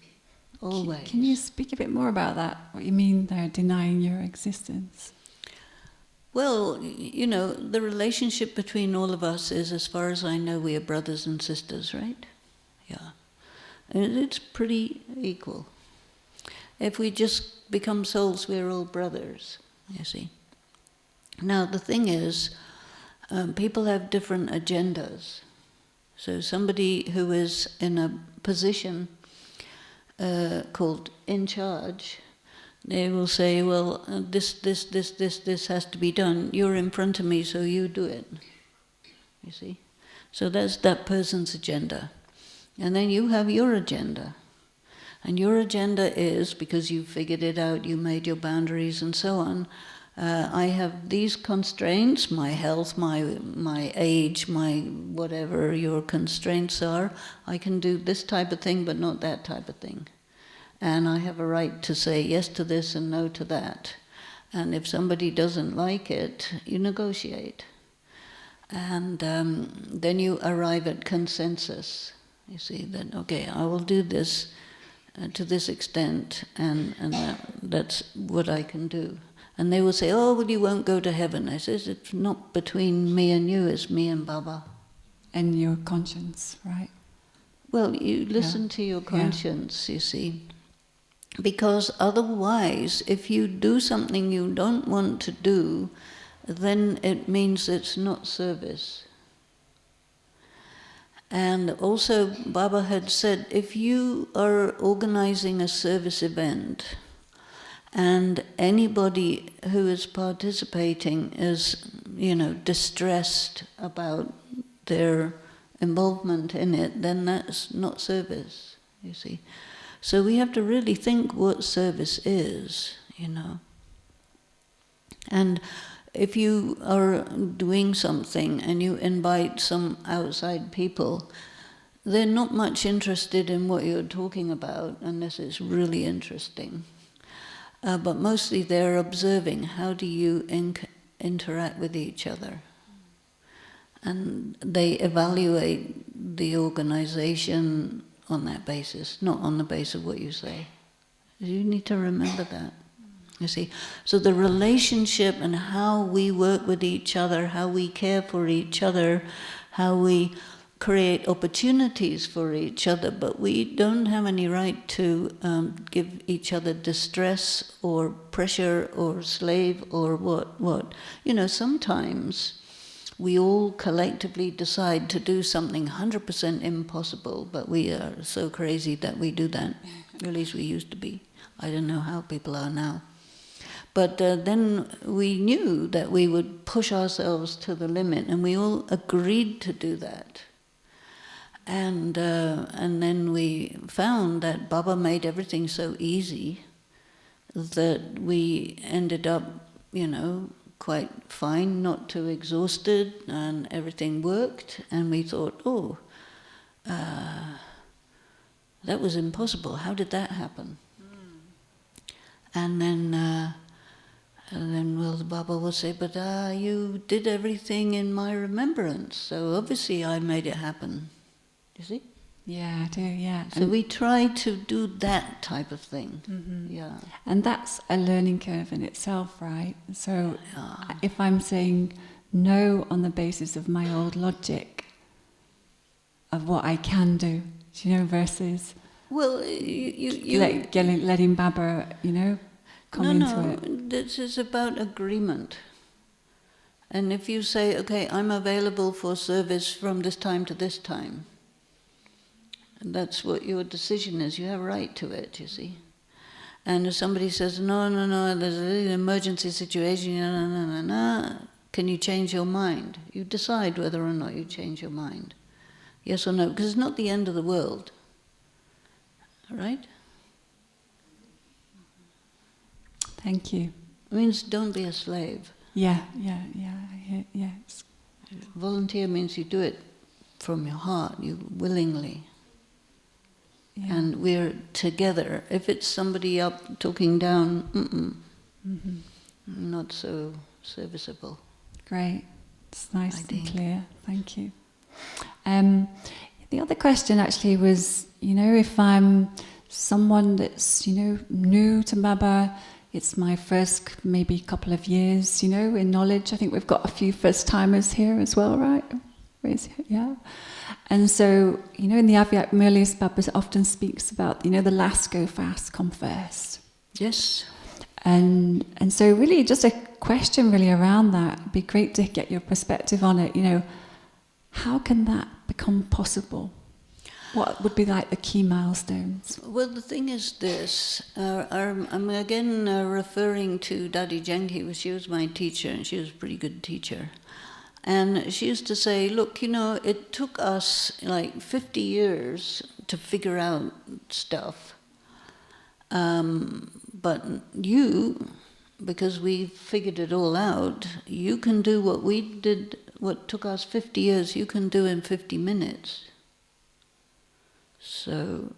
Always. Can you speak a bit more about that? What you mean there, denying your existence? Well, you know, the relationship between all of us is, as far as I know, we are brothers and sisters, right? Yeah. And it's pretty equal. If we just become souls, we're all brothers, you see. Now, the thing is, people have different agendas. So somebody who is in a position called in charge, they will say, well, this has to be done. You're in front of me, so you do it, you see. So that's that person's agenda. And then you have your agenda. And your agenda is, because you figured it out, you made your boundaries and so on, I have these constraints, my health, my age, my whatever your constraints are. I can do this type of thing, but not that type of thing. And I have a right to say yes to this and no to that. And if somebody doesn't like it, you negotiate. And then you arrive at consensus. You see, that, okay, I will do this to this extent, and that's what I can do. And they will say, oh, well, you won't go to heaven. I says, it's not between me and you, it's me and Baba. And your conscience, right? Well, you listen to your conscience, you see. Because otherwise, if you do something you don't want to do, then it means it's not service. And also, Baba had said, if you are organizing a service event and anybody who is participating is, distressed about their involvement in it, then that's not service, you see. So we have to really think what service is, And if you are doing something and you invite some outside people, they're not much interested in what you're talking about unless it's really interesting. But mostly they're observing how do you interact with each other. And they evaluate the organization on that basis, not on the basis of what you say. You need to remember that. You see, so the relationship and how we work with each other, how we care for each other, how we create opportunities for each other, but we don't have any right to give each other distress or pressure or slave or what. Sometimes we all collectively decide to do something 100% impossible, but we are so crazy that we do that. At least we used to be. I don't know how people are now. But then we knew that we would push ourselves to the limit, and we all agreed to do that. And then we found that Baba made everything so easy that we ended up, quite fine, not too exhausted, and everything worked. And we thought, that was impossible. How did that happen? And then the Baba will say, but you did everything in my remembrance, so obviously I made it happen. You see? Yeah, I do, yeah. So we try to do that type of thing. Mm-hmm. Yeah. And that's a learning curve in itself, right? So if I'm saying no on the basis of my old logic of what I can do, versus... Well, letting Baba, come into it. No, this is about agreement. And if you say, okay, I'm available for service from this time to this time, and that's what your decision is, you have a right to it, you see. And if somebody says, no, there's an emergency situation, no, can you change your mind? You decide whether or not you change your mind. Yes or no, because it's not the end of the world. Right? Thank you. It means don't be a slave. Yeah. Yes. Volunteer means you do it from your heart, you willingly. Yeah. And we're together. If it's somebody up talking down, not so serviceable. Great. It's nice and clear. Thank you. The other question actually was, if I'm someone that's, new to Baba, it's my first maybe couple of years, in knowledge. I think we've got a few first-timers here as well, right? Yeah. And so, in the Avyak Murlis, Baba often speaks about, the last go fast, come first. Yes. And so really just a question really around that. It'd be great to get your perspective on it, how can that become possible? What would be like the key milestones? Well, the thing is this. I'm again referring to Dadi Jenki. She was my teacher, and she was a pretty good teacher. And she used to say, look, it took us like 50 years to figure out stuff. But you, because we figured it all out, you can do what we did, what took us 50 years, you can do in 50 minutes. So,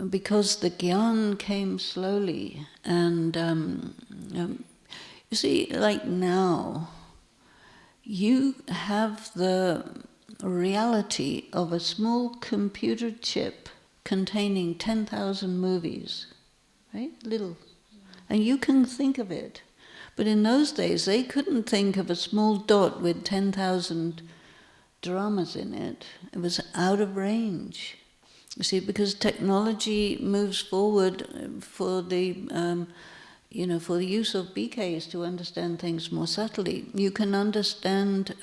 because the Gyan came slowly, and you see, like now, you have the reality of a small computer chip containing 10,000 movies, right? Little. And you can think of it. But in those days, they couldn't think of a small dot with 10,000 dramas in it. It was out of range. You see, because technology moves forward for the, for the use of BKs to understand things more subtly. You can understand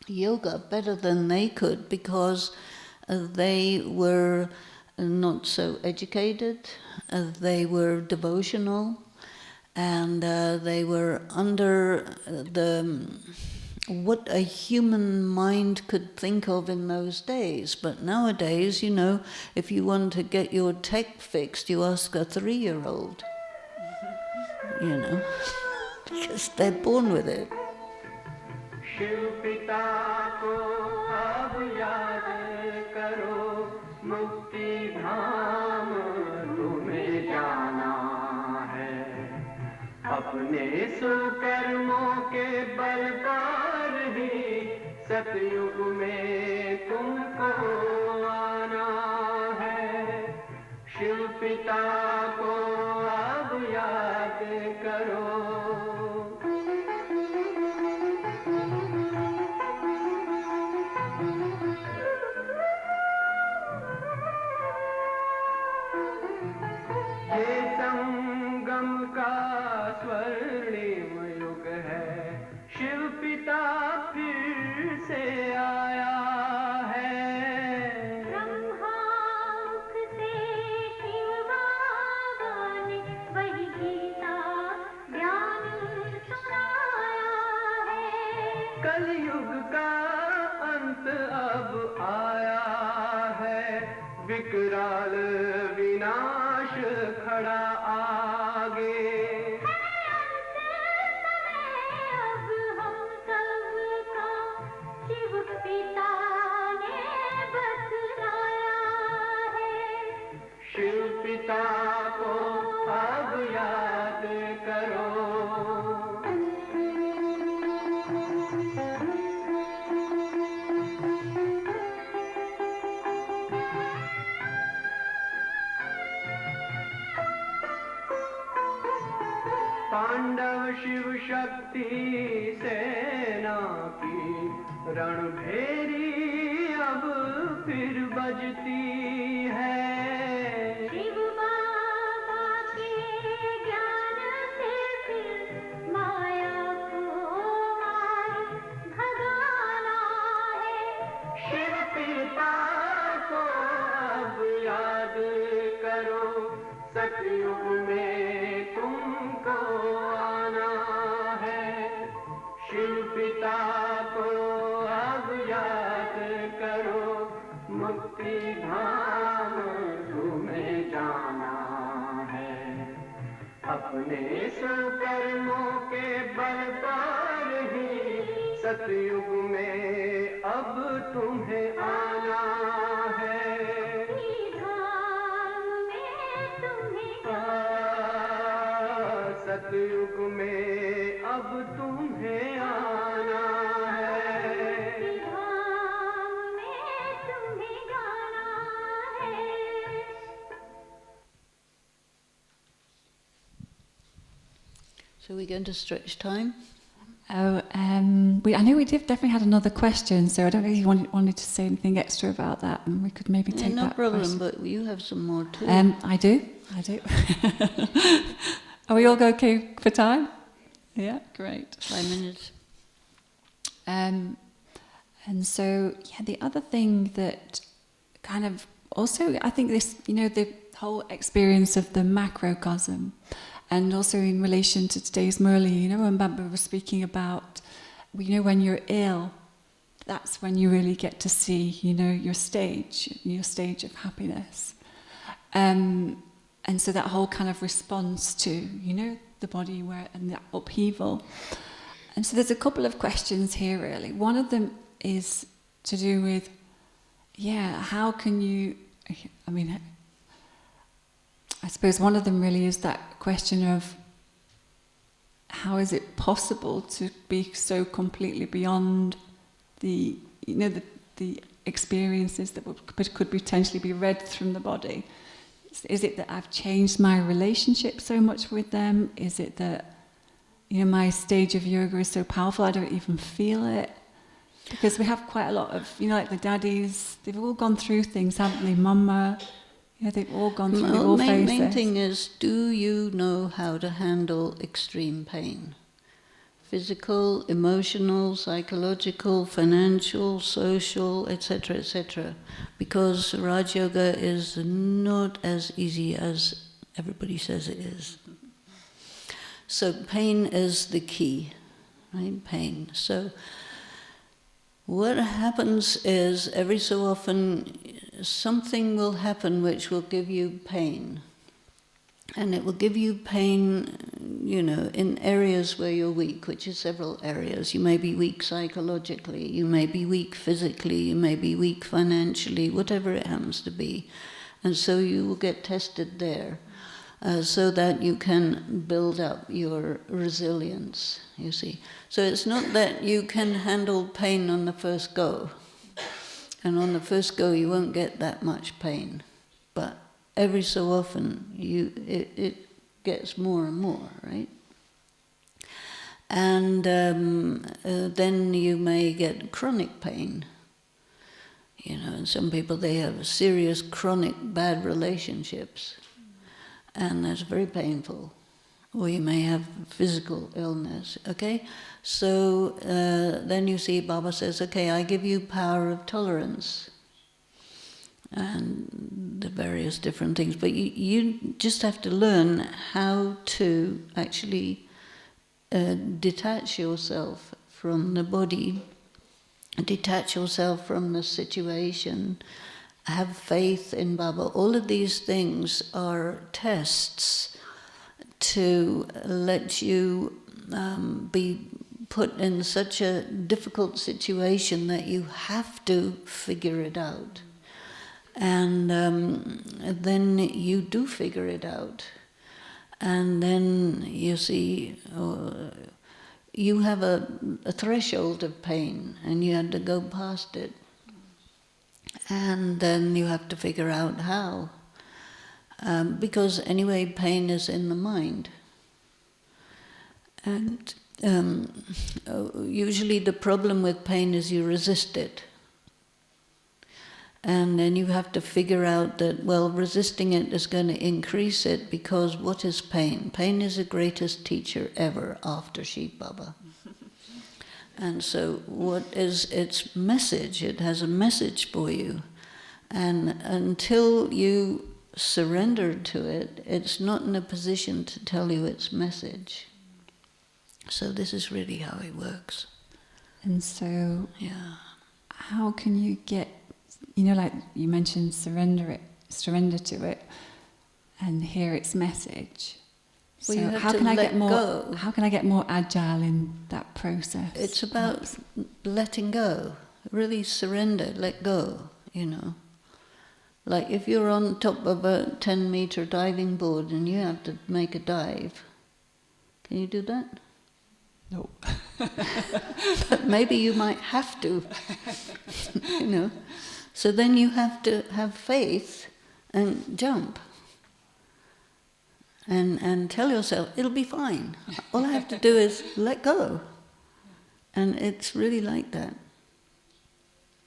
yoga better than they could because they were not so educated, they were devotional, and they were under what a human mind could think of in those days. But nowadays, you know, if you want to get your tech fixed, you ask a 3-year-old, you know, because they're born with it. Shiv पिता को अब याद करो, मुक्ति धाम तुम्हें जाना है। अपने सुकर्मों के बल पर ही सतयुग में तुमको आना है। शिव पिता को अब याद करो। ये संगम का स्वर्णिम युग है, शिव पिता फिर से आया है। ब्रह्मामुख से शिव बाबा ने वही गीता ज्ञान सुनाया है। कलयुग का अंत अब आया है, विकराल विनाश खड़ा आगे। अब हम सबका शिव पिता ने बतलाया है। शिव पिता को अब याद करो। पांडव शिव शक्ति सेना की रणभेरी अब फिर बजती है। शिव बाबा के ज्ञान से फिर माया को मार भगाना है। शिव पिता को अब याद करो, सतयुग में तुमको आना है। शिव पिता को अब याद करो, मुक्ति धाम तुम्हें जाना है। अपने सुकर्मों के बल पर ही सतयुग में अब तुम्हें आना है। धाम में तुम्हें सतयुग में अब तुम्हें आना है। धाम में तुम्हें जाना है। So we're going to stretch time. Oh, I know we definitely had another question, so I don't know if you wanted to say anything extra about that, and we could maybe take No that problem, question. but you have some more too. I do. Are we all okay for time? Yeah, great. 5 minutes. And so, yeah, the other thing that kind of also, I think this, you know, the whole experience of the macrocosm, and also in relation to today's Murli, you know, when Baba was speaking about, you know, when you're ill, that's when you really get to see, you know, your stage of happiness. And so that whole kind of response to, you know, the body and that upheaval. And so there's a couple of questions here, really. One of them is to do with, how can you, I suppose one of them really is that question of how is it possible to be so completely beyond the experiences that could potentially be read from the body? Is it that I've changed my relationship so much with them? Is it that, you know, my stage of yoga is so powerful I don't even feel it? Because we have quite a lot of, you know, like the daddies, they've all gone through things, haven't they? Mama, you know, they've all gone through, they've all faced main this. thing is, do you know how to handle extreme pain? Physical, emotional, psychological, financial, social, etc., etc. Because Raj Yoga is not as easy as everybody says it is. So pain is the key, right? Pain. So What happens is every so often something will happen which will give you pain. And it will give you pain, you know, in areas where you're weak, which is several areas. You may be weak psychologically, you may be weak physically, you may be weak financially, whatever it happens to be. And so you will get tested there so that you can build up your resilience, you see. So it's not that you can handle pain on the first go. And on the first go you won't get that much pain. But every so often it gets more and more, right? And then you may get chronic pain. You know, and some people, they have serious chronic bad relationships. And that's very painful. Or you may have physical illness, okay? So then you see Baba says, okay, I give you power of tolerance. And the various different things. But you just have to learn how to actually detach yourself from the body, detach yourself from the situation, have faith in Baba. All of these things are tests to let you be put in such a difficult situation that you have to figure it out. And then you do figure it out. And then you see, you have a threshold of pain and you have to go past it. And then you have to figure out how. Because anyway, pain is in the mind. And usually the problem with pain is you resist it. And then you have to figure out that, well, resisting it is going to increase it, because what is pain? Pain is the greatest teacher ever after Shiv Baba. And so what is its message? It has a message for you. And until you surrender to it, it's not in a position to tell you its message. So this is really how it works. And so, yeah, how can you get, you know, like you mentioned, surrender to it, and hear its message. Well, so you have how to can I let get more? go. How can I get more agile in that process? It's about letting go, really surrender, let go, you know. Like if you're on top of a 10-meter diving board and you have to make a dive, can you do that? No. But maybe you might have to, you know. So then you have to have faith and jump. And tell yourself, it'll be fine. All I have to do is let go. And it's really like that.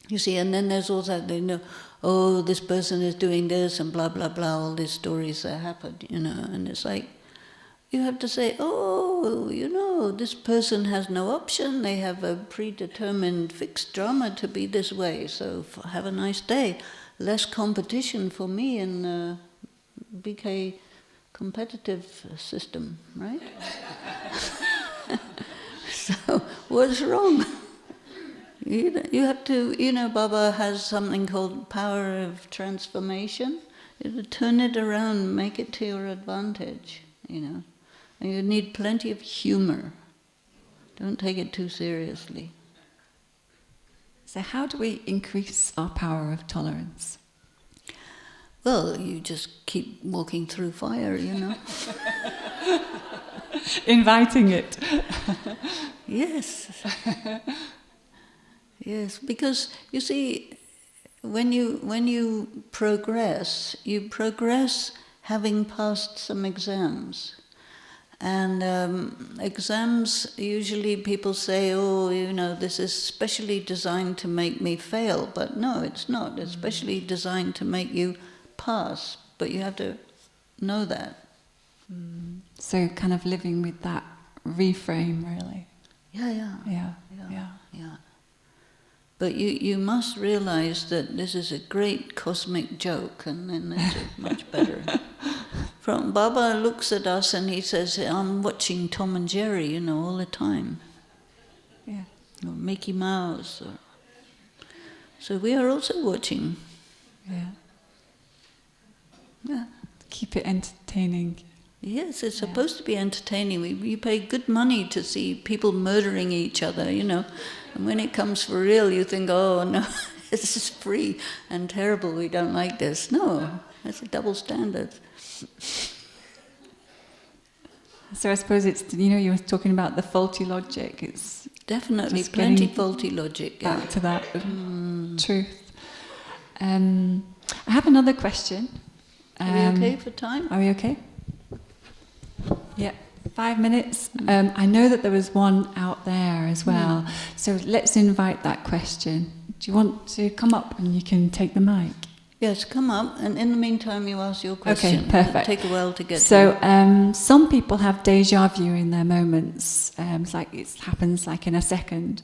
You see, and then there's also, they know, oh, this person is doing this and blah, blah, blah, all these stories that happened, you know. And it's like, you have to say, oh, you know, this person has no option. They have a predetermined fixed drama to be this way. So have a nice day. Less competition for me in the BK competitive system, right? So what's wrong? You have to, you know, Baba has something called power of transformation. You have to turn it around, make it to your advantage, you know. And you need plenty of humor. Don't take it too seriously. So how do we increase our power of tolerance? Well, you just keep walking through fire, you know. Inviting it. Yes. Yes, because you see, when you progress having passed some exams. And exams, usually people say, oh, you know, this is specially designed to make me fail. But no, it's not. It's specially designed to make you pass. But you have to know that. So kind of living with that reframe, really. Yeah. Yeah. But you must realize that this is a great cosmic joke, and then it's much better. From Baba looks at us and he says, I'm watching Tom and Jerry, you know, all the time. Yeah. Or Mickey Mouse. Or So we are also watching. Yeah. Yeah. Keep it entertaining. Yes, it's supposed to be entertaining. You pay good money to see people murdering each other, you know. And when it comes for real, you think, oh no, this is free and terrible, we don't like this. No, that's a double standard. So I suppose it's, you know, you were talking about the faulty logic. It's Definitely, just plenty getting faulty logic. Yeah. back to that truth. I have another question. Are we okay for time? Are we okay? Yeah, 5 minutes. I know that there was one out there as well, so let's invite that question. Do you want to come up and you can take the mic? Yes, come up, and in the meantime you ask your question. Okay, perfect. It'll take a while to get So to. some people have deja vu in their moments. It's like it happens like in a second.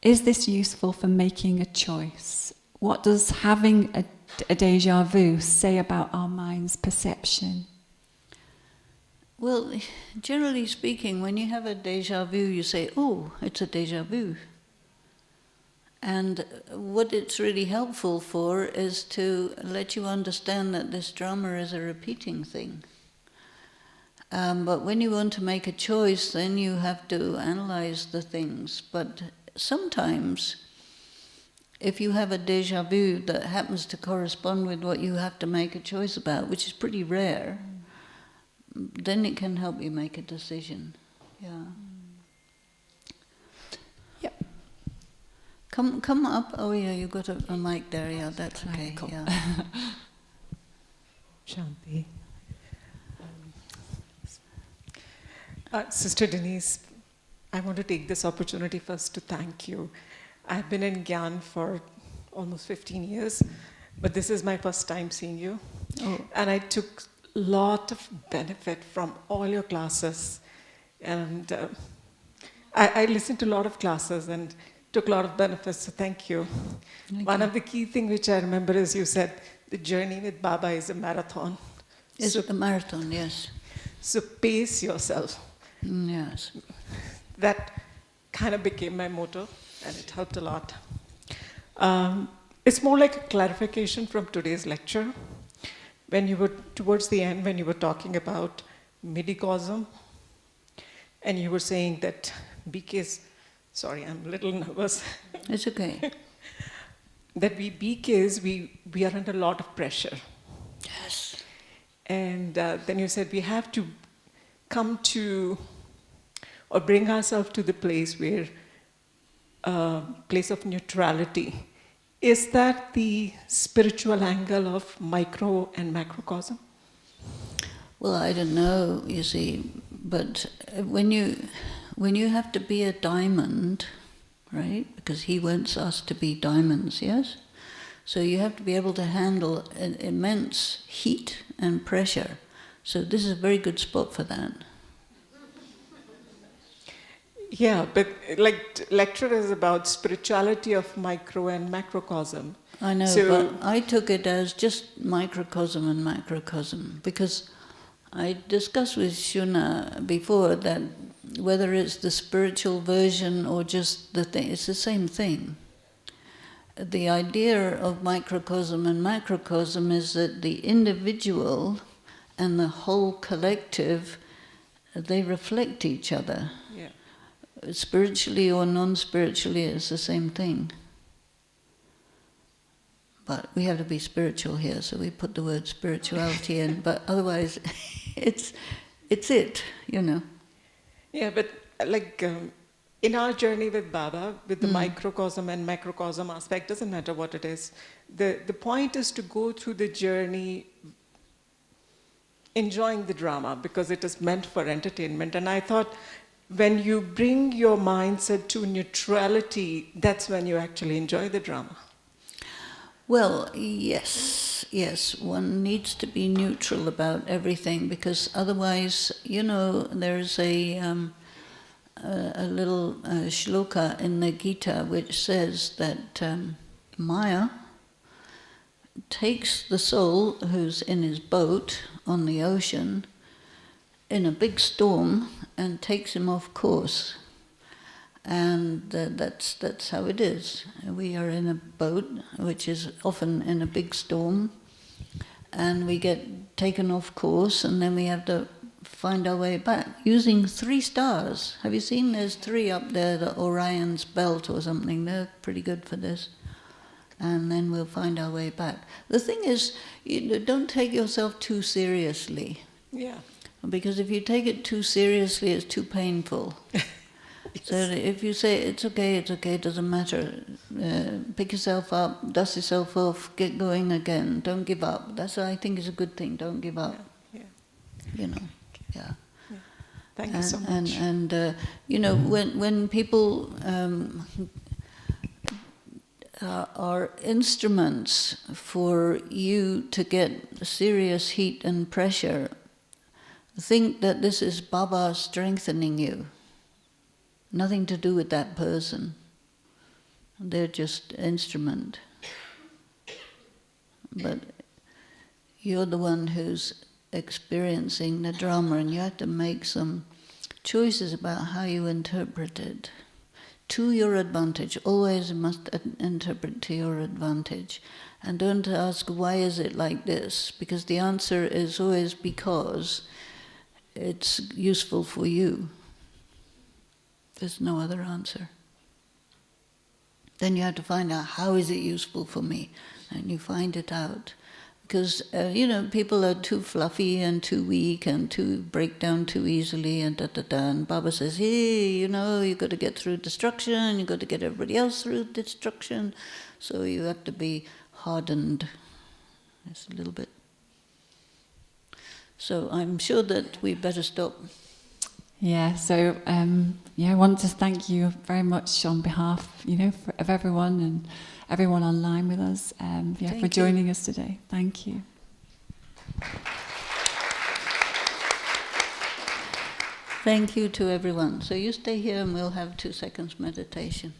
Is this useful for making a choice? What does having a deja vu say about our mind's perception? Well, generally speaking, when you have a deja vu, you say, oh, it's a deja vu. And what it's really helpful for is to let you understand that this drama is a repeating thing. But when you want to make a choice, then you have to analyze the things. But sometimes, if you have a deja vu that happens to correspond with what you have to make a choice about, which is pretty rare, then it can help you make a decision. Yeah. Yep. Come up. Oh yeah, you got a mic there. Yeah, that's okay. Cool. Yeah. Shanti. Sister Denise, I want to take this opportunity first to thank you. I've been in Gyan for almost 15 years, but this is my first time seeing you. Oh. And I took a lot of benefit from all your classes. And I listened to a lot of classes and took a lot of benefits, so thank you. One of the key things which I remember is you said, the journey with Baba is a marathon. It's a marathon, yes. So pace yourself. Yes. That kind of became my motto, and it helped a lot. It's more like a clarification from today's lecture. When you were, towards the end, when you were talking about MICROCOSM, and you were saying that BKs, sorry, I'm a little nervous. It's okay. That BKs, we are under a lot of pressure. Yes. And then you said we have to come to, or bring ourselves to the place where, place of neutrality. Is that the spiritual angle of micro and macrocosm? Well, I don't know, you see, but when you have to be a diamond, right? Because he wants us to be diamonds, yes? So you have to be able to handle an immense heat and pressure. So this is a very good spot for that. Yeah, but like lecture is about spirituality of micro and macrocosm. I know, So, but I took it as just microcosm and macrocosm, because I discussed with Shuna before that whether it's the spiritual version or just the thing, it's the same thing. The idea of microcosm and macrocosm is that the individual and the whole collective, they reflect each other. yeah. Spiritually or non-spiritually, it's the same thing. But we have to be spiritual here, so we put the word spirituality in, but otherwise it's it, you know. Yeah, but like in our journey with Baba, with the microcosm and macrocosm aspect, doesn't matter what it is. The point is to go through the journey enjoying the drama, because it is meant for entertainment. And I thought when you bring your mindset to neutrality, that's when you actually enjoy the drama. Well, yes, one needs to be neutral about everything, because otherwise, you know, there's a little shloka in the Gita which says that Maya takes the soul who's in his boat on the ocean in a big storm and takes him off course. And that's how it is. We are in a boat, which is often in a big storm, and we get taken off course, and then we have to find our way back using 3 stars. Have you seen there's 3 up there, the Orion's belt or something? They're pretty good for this. And then we'll find our way back. The thing is, don't take yourself too seriously. Yeah. Because if you take it too seriously, it's too painful. Yes. So if you say, it's okay, it doesn't matter, pick yourself up, dust yourself off, get going again, don't give up. That's what I think is a good thing, don't give up. Yeah. You know, yeah. Thank you so much. And you know, when people are instruments for you to get serious heat and pressure, think that this is Baba strengthening you. Nothing to do with that person. They're just instrument. But you're the one who's experiencing the drama, and you have to make some choices about how you interpret it. To your advantage. Always must interpret to your advantage. And don't ask, why is it like this? Because the answer is always because it's useful for you. There's no other answer. Then you have to find out, how is it useful for me? And you find it out. Because, you know, people are too fluffy and too weak and break down too easily and da-da-da. And Baba says, hey, you know, you've got to get through destruction, you've got to get everybody else through destruction. So you have to be hardened. Just a little bit. So I'm sure that we better stop. Yeah, so I want to thank you very much on behalf, of everyone and everyone online with us, for joining us today. Thank you. Thank you to everyone. So you stay here and we'll have 2 seconds meditation.